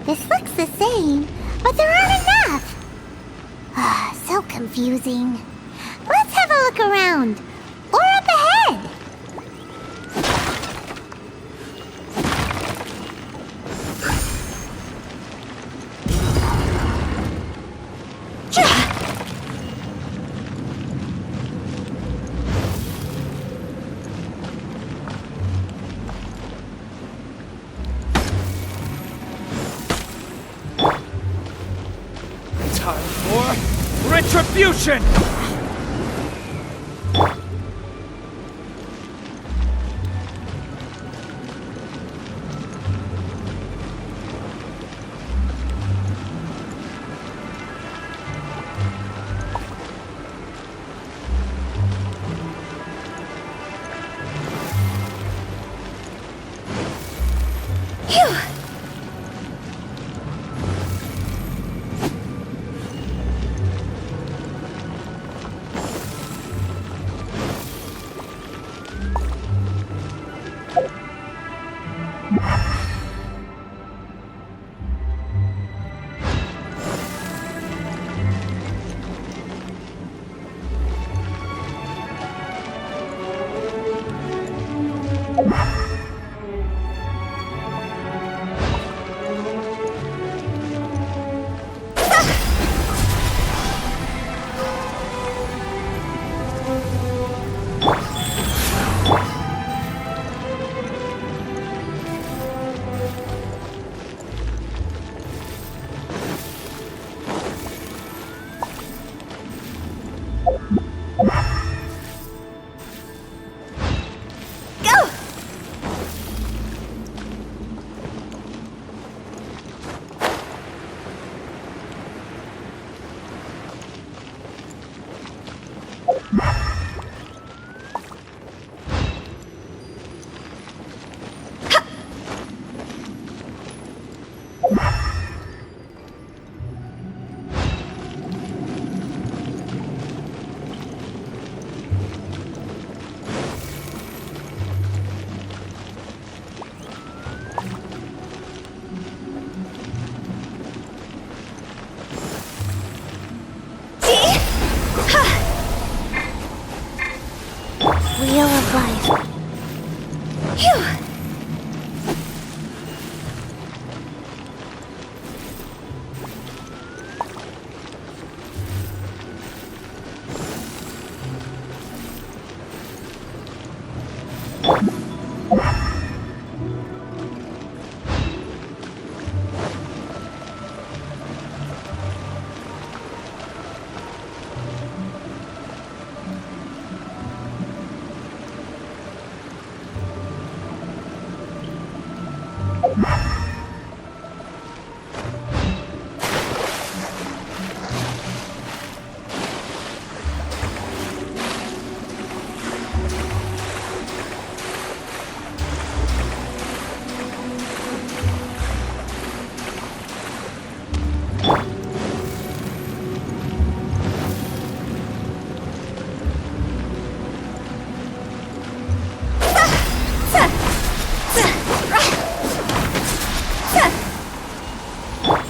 This looks the same, but there aren't enough. So confusing. Let's have a look around. Or up ahead. Time for retribution!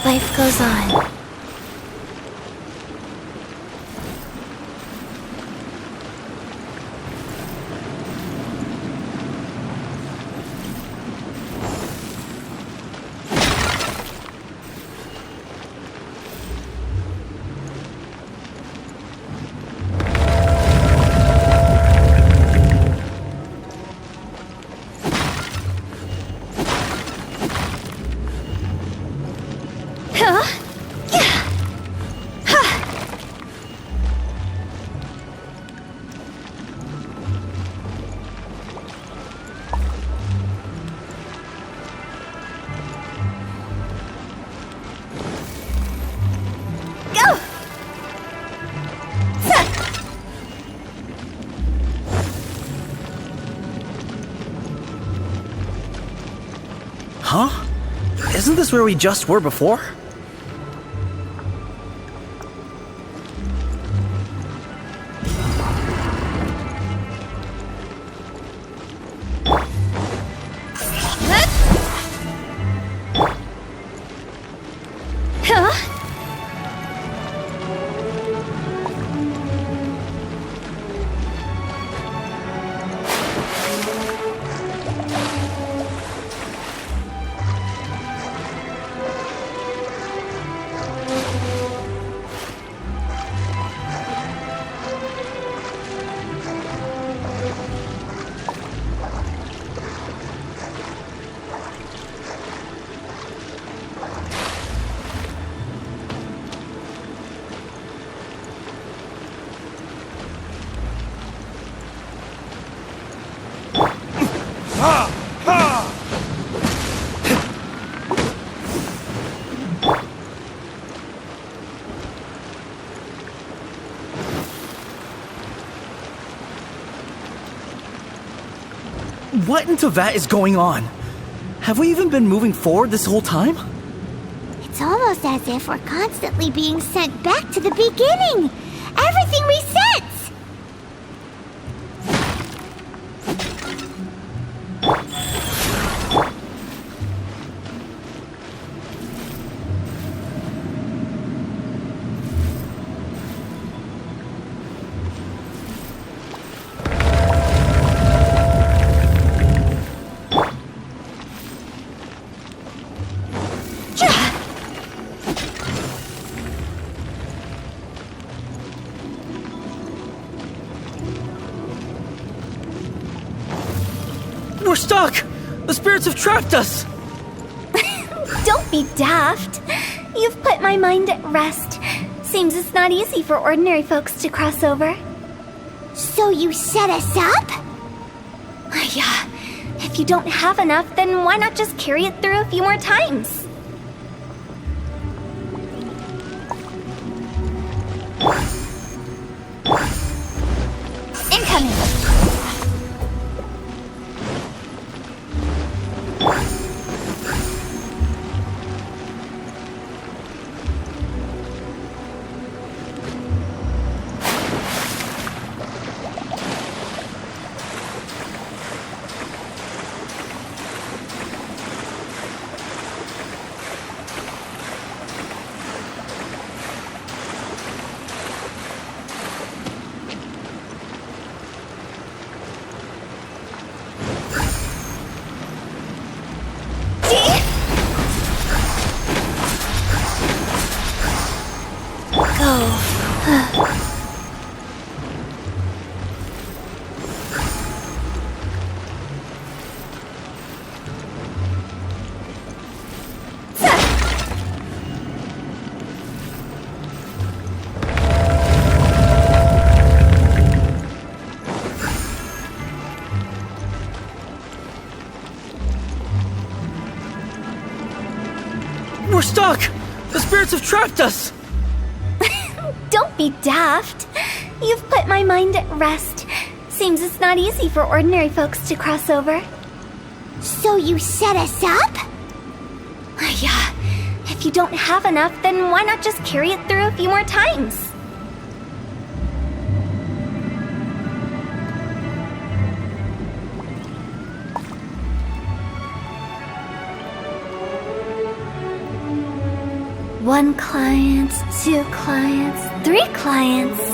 Life goes on. Huh? Isn't this where we just were before? What in Teyvat is going on? Have we even been moving forward this whole time? It's almost as if we're constantly being sent back to the beginning. Everything resets. We're stuck! The spirits have trapped us! Don't be daft. You've put my mind at rest. Seems it's not easy for ordinary folks to cross over. So you set us up? Yeah. If you don't have enough, then why not just carry it through a few more times? Incoming! We're stuck! The spirits have trapped us! Don't be daft. You've put my mind at rest. Seems it's not easy for ordinary folks to cross over. So you set us up? Yeah. If you don't have enough, then why not just carry it through a few more times? 1 client, 2 clients, 3 clients.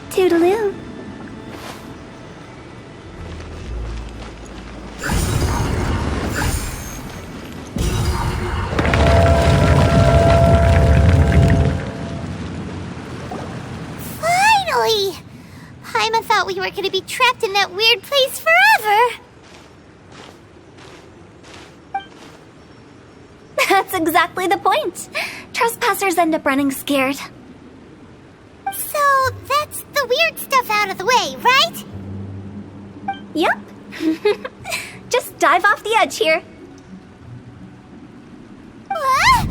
Toodaloo. Finally! Paimon thought we were going to be trapped in that weird place forever. That's exactly the point. Trespassers end up running scared. So that's the weird stuff out of the way, right? Yep. Just dive off the edge here. What?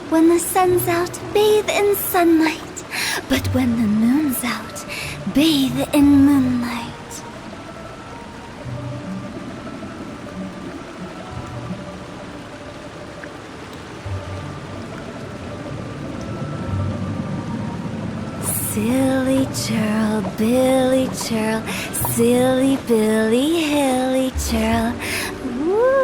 When the sun's out, bathe in sunlight. But when the moon's out, bathe in moonlight. Silly churl, Billy churl, silly Billy, hilly churl. Woo!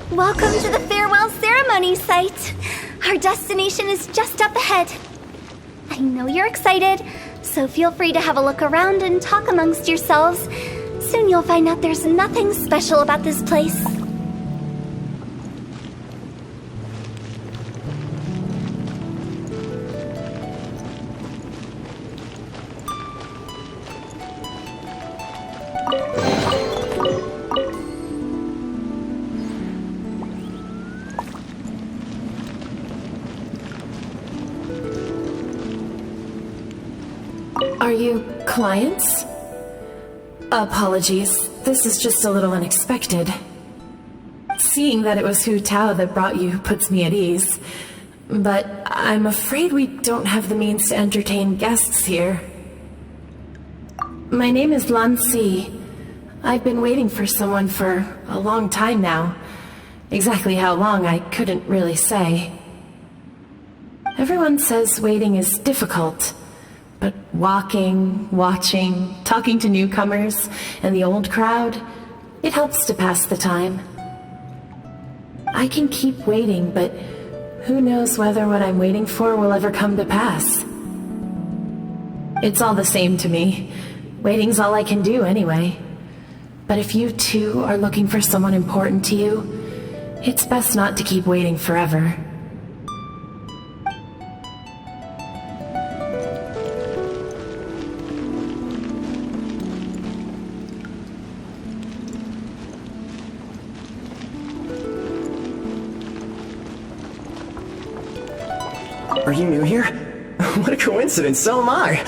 Welcome to the farewell ceremony site. Our destination is just up ahead. I know you're excited, so feel free to have a look around and talk amongst yourselves. Soon you'll find out there's nothing special about this place. Are you clients? Apologies, this is just a little unexpected. Seeing that it was Hu Tao that brought you puts me at ease, but I'm afraid we don't have the means to entertain guests here. My name is Lan Si. I've been waiting for someone for a long time now. Exactly how long, I couldn't really say. Everyone says waiting is difficult. But walking, watching, talking to newcomers, and the old crowd, it helps to pass the time. I can keep waiting, but who knows whether what I'm waiting for will ever come to pass. It's all the same to me. Waiting's all I can do anyway. But if you too are looking for someone important to you, it's best not to keep waiting forever. Are you new here? What a coincidence, so am I!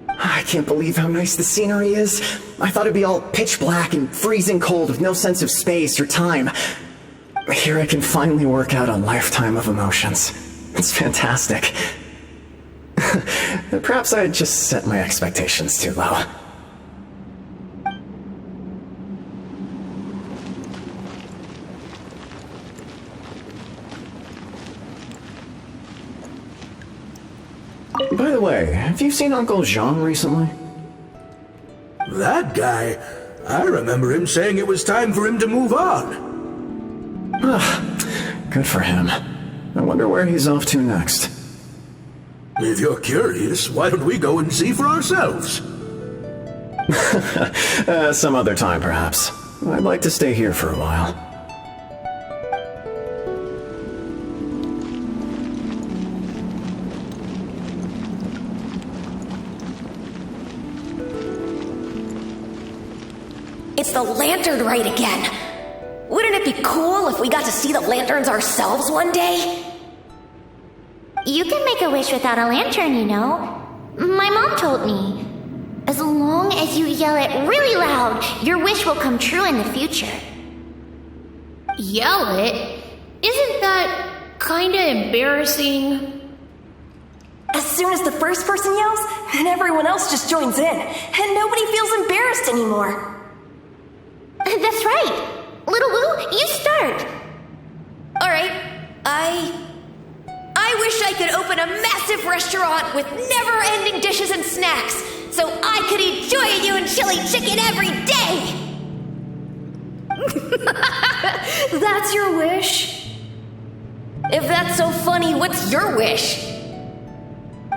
I can't believe how nice the scenery is. I thought it'd be all pitch black and freezing cold with no sense of space or time. Here I can finally work out a lifetime of emotions. It's fantastic. Perhaps I just set my expectations too low. By the way, have you seen Uncle Jean recently? That guy? I remember him saying it was time for him to move on. Good for him. I wonder where he's off to next. If you're curious, why don't we go and see for ourselves? Some other time, perhaps. I'd like to stay here for a while. It's the lantern rite again. Wouldn't it be cool if we got to see the lanterns ourselves one day? You can make a wish without a lantern, you know. My mom told me. As long as you yell it really loud, your wish will come true in the future. Yell it? Isn't that kinda embarrassing? As soon as the first person yells, then everyone else just joins in, and nobody feels embarrassed anymore. That's right. Little Woo, you start. Alright, I wish I could open a massive restaurant with never-ending dishes and snacks, so I could eat Joy-You and chili chicken every day! That's your wish? If that's so funny, what's your wish?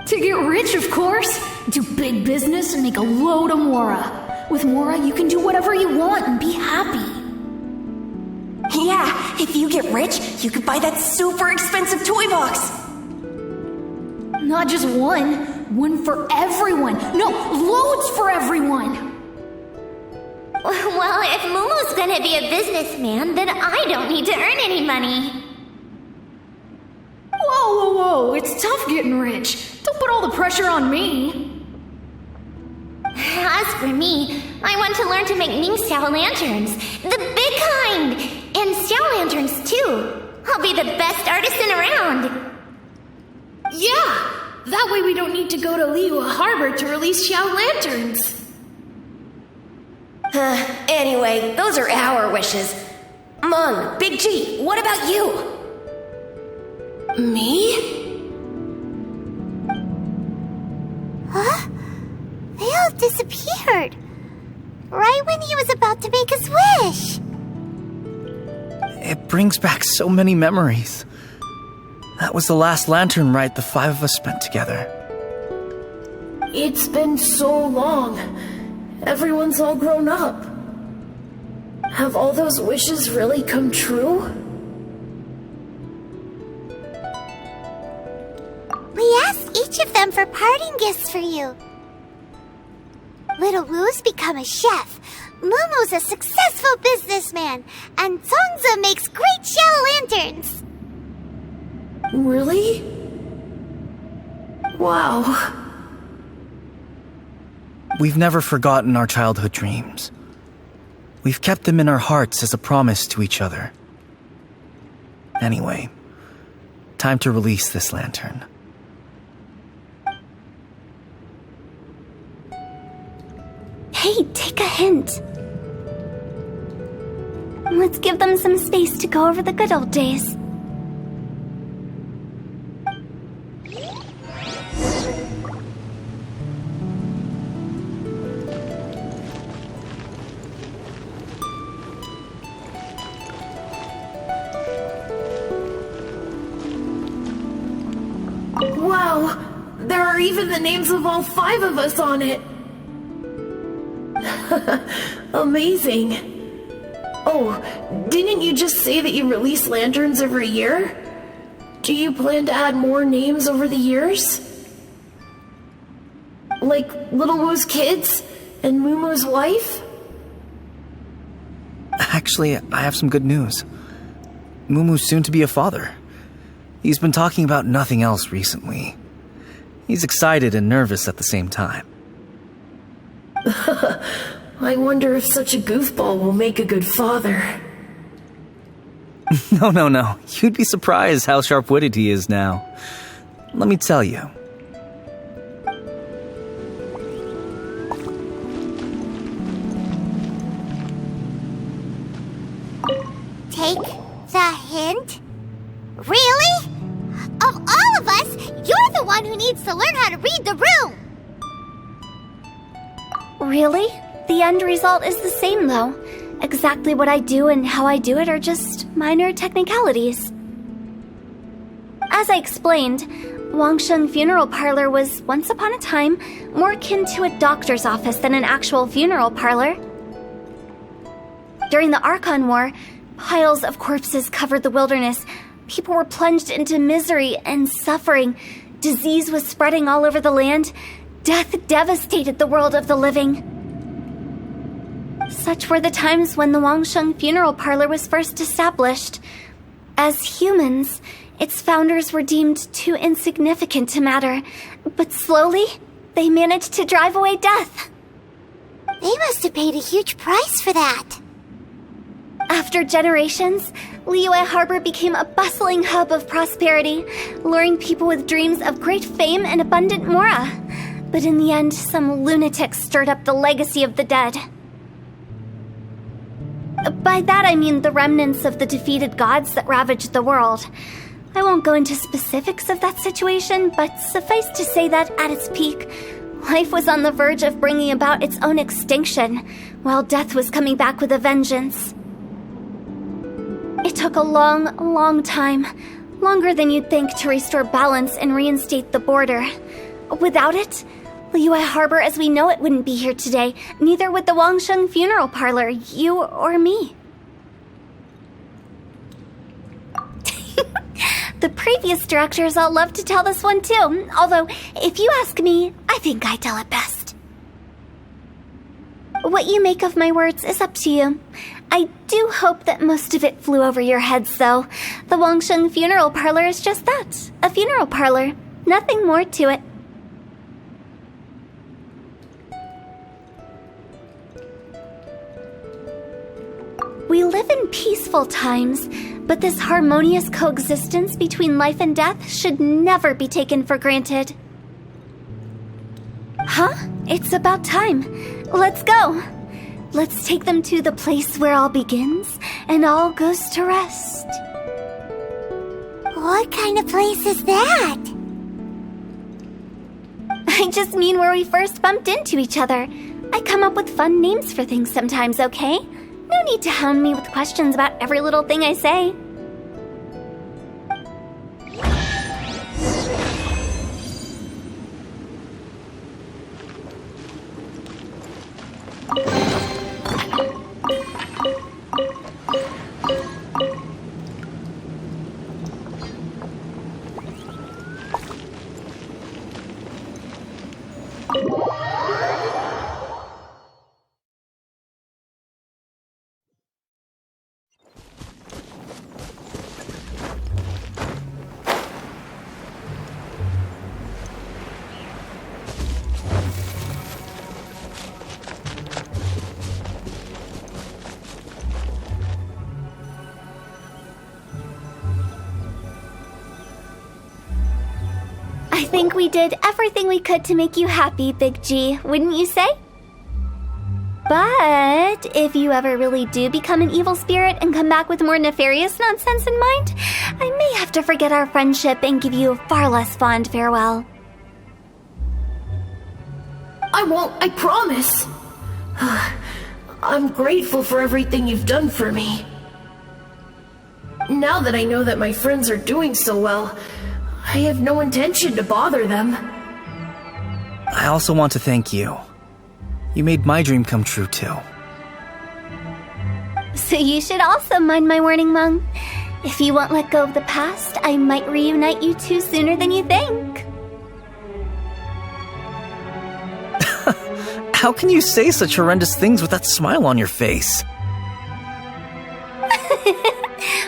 To get rich, of course. Do big business and make a load of Mora. With Mora, you can do whatever you want and be happy. Yeah, if you get rich, you could buy that super expensive toy box. Not just one. One for everyone. No, loads for everyone. Well, if Momo's gonna be a businessman, then I don't need to earn any money. Whoa. It's tough getting rich. Don't put all the pressure on me. As for me, I want to learn to make Ming-style lanterns. The big kind! And Xiao lanterns, too. I'll be the best artisan around. Yeah! That way we don't need to go to Liyue Harbor to release Xiao lanterns. Anyway, those are our wishes. Mung, Big G, what about you? Me? Huh? They all disappeared. Right when he was about to make his wish. It brings back so many memories. That was the last lantern rite the five of us spent together. It's been so long. Everyone's all grown up. Have all those wishes really come true? We asked each of them for parting gifts for you. Little Woo's become a chef. Momo's a successful businessman. And Zongza makes great shell lanterns. Really? Wow. We've never forgotten our childhood dreams. We've kept them in our hearts as a promise to each other. Anyway, time to release this lantern. Hey, take a hint. Let's give them some space to go over the good old days. Wow, there are even the names of all 5 of us on it. Amazing. Oh, didn't you just say that you release lanterns every year? Do you plan to add more names over the years? Like Little Woo's kids and Moomoo's wife? Actually, I have some good news. Moomoo's soon to be a father. He's been talking about nothing else recently. He's excited and nervous at the same time. I wonder if such a goofball will make a good father. No. You'd be surprised how sharp-witted he is now. Let me tell you. Take the hint? Really? Of all of us, you're the one who who needs to learn how to read the room! Really? The end result is the same, though. Exactly what I do and how I do it are just minor technicalities. As I explained, Wangsheng Funeral Parlor was once upon a time more akin to a doctor's office than an actual funeral parlor. During the Archon War, piles of corpses covered the wilderness. People were plunged into misery and suffering. Disease was spreading all over the land. Death devastated the world of the living. Such were the times when the Wangsheng Funeral Parlor was first established. As humans, its founders were deemed too insignificant to matter, but slowly, they managed to drive away death. They must have paid a huge price for that. After generations, Liyue Harbor became a bustling hub of prosperity, luring people with dreams of great fame and abundant mora. But in the end, some lunatics stirred up the legacy of the dead. By that I mean the remnants of the defeated gods that ravaged the world. I won't go into specifics of that situation, but suffice to say that at its peak, life was on the verge of bringing about its own extinction, while death was coming back with a vengeance. It took a long, long time, longer than you'd think, to restore balance and reinstate the border. Without it, Liyue Harbor as we know it wouldn't be here today, neither would the Wangsheng Funeral Parlor, you or me. The previous directors all love to tell this one too, although, if you ask me, I think I tell it best. What you make of my words is up to you. I do hope that most of it flew over your heads, though. The Wangsheng Funeral Parlor is just that, a funeral parlor. Nothing more to it. We live in peaceful times, but this harmonious coexistence between life and death should never be taken for granted. Huh? It's about time. Let's go. Let's take them to the place where all begins and all goes to rest. What kind of place is that? I just mean where we first bumped into each other. I come up with fun names for things sometimes, okay? No need to hound me with questions about every little thing I say. I think we did everything we could to make you happy, Big G, wouldn't you say? But if you ever really do become an evil spirit and come back with more nefarious nonsense in mind, I may have to forget our friendship and give you a far less fond farewell. I won't, I promise. I'm grateful for everything you've done for me. Now that I know that my friends are doing so well, I have no intention to bother them. I also want to thank you. You made my dream come true, too. So you should also mind my warning, Mung. If you won't let go of the past, I might reunite you two sooner than you think. How can you say such horrendous things with that smile on your face?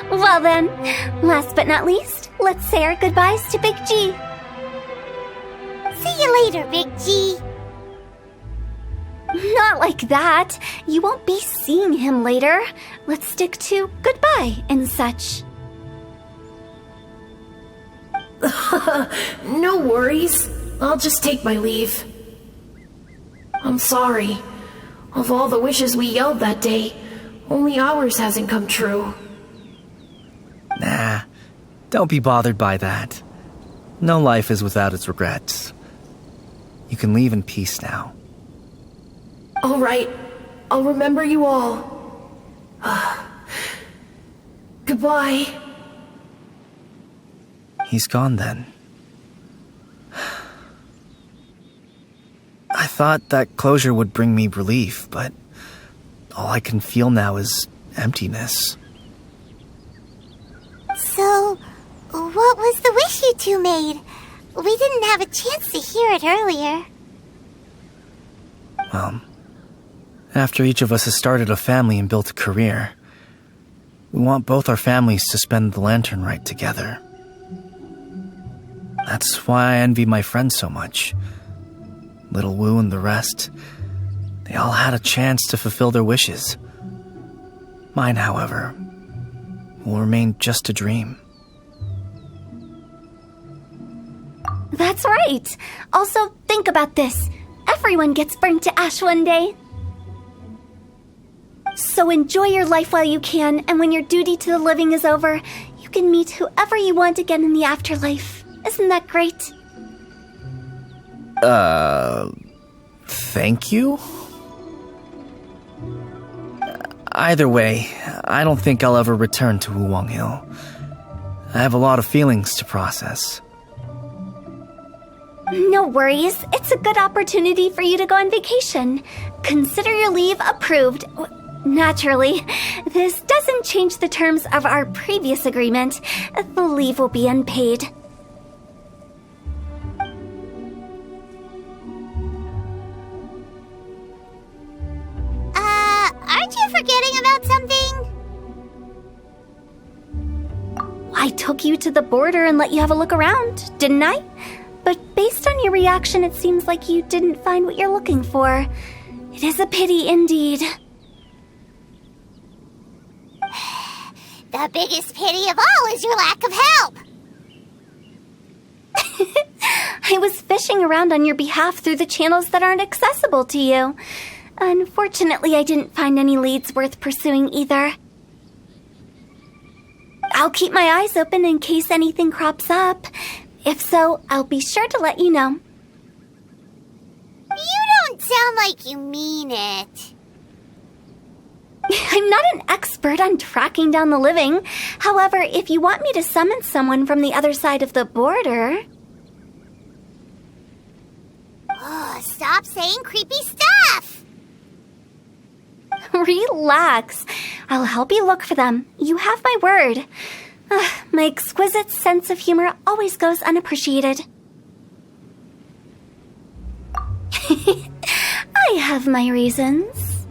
Well then, last but not least, let's say our goodbyes to Big G. See you later, Big G. Not like that. You won't be seeing him later. Let's stick to goodbye and such. No worries. I'll just take my leave. I'm sorry. Of all the wishes we yelled that day, only ours hasn't come true. Nah, don't be bothered by that. No life is without its regrets. You can leave in peace now. All right. I'll remember you all. Goodbye. He's gone then. I thought that closure would bring me relief, but all I can feel now is emptiness. So, what was the wish you two made? We didn't have a chance to hear it earlier. Well, after each of us has started a family and built a career, we want both our families to spend the Lantern Rite together. That's why I envy my friends so much. Little Wu and the rest, they all had a chance to fulfill their wishes. Mine, however, will remain just a dream. That's right. Also, think about this. Everyone gets burnt to ash one day. So enjoy your life while you can, and when your duty to the living is over, you can meet whoever you want again in the afterlife. Isn't that great? Thank you? Either way, I don't think I'll ever return to Wuwang Hill. I have a lot of feelings to process. No worries. It's a good opportunity for you to go on vacation. Consider your leave approved. Naturally, this doesn't change the terms of our previous agreement. The leave will be unpaid. Aren't you forgetting about something? I took you to the border and let you have a look around, didn't I? But based on your reaction, it seems like you didn't find what you're looking for. It is a pity indeed. The biggest pity of all is your lack of help. I was fishing around on your behalf through the channels that aren't accessible to you. Unfortunately, I didn't find any leads worth pursuing either. I'll keep my eyes open in case anything crops up. If so, I'll be sure to let you know. You don't sound like you mean it. I'm not an expert on tracking down the living. However, if you want me to summon someone from the other side of the border... Oh, stop saying creepy stuff! Relax. I'll help you look for them. You have my word. My exquisite sense of humor always goes unappreciated. I have my reasons.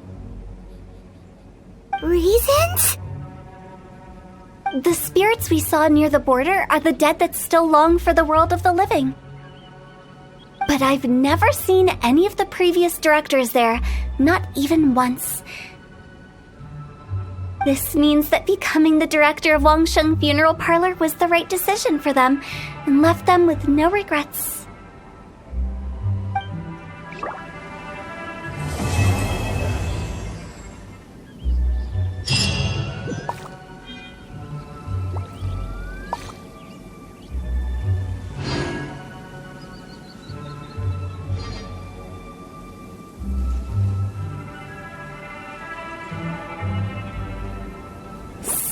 Reasons? The spirits we saw near the border are the dead that still long for the world of the living. But I've never seen any of the previous directors there, not even once. This means that becoming the director of Wangsheng Funeral Parlor was the right decision for them, and left them with no regrets.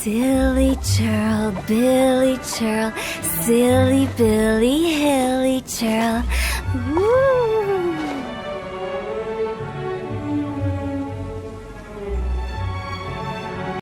Silly churl, Billy churl, silly Billy, hilly churl. Woo!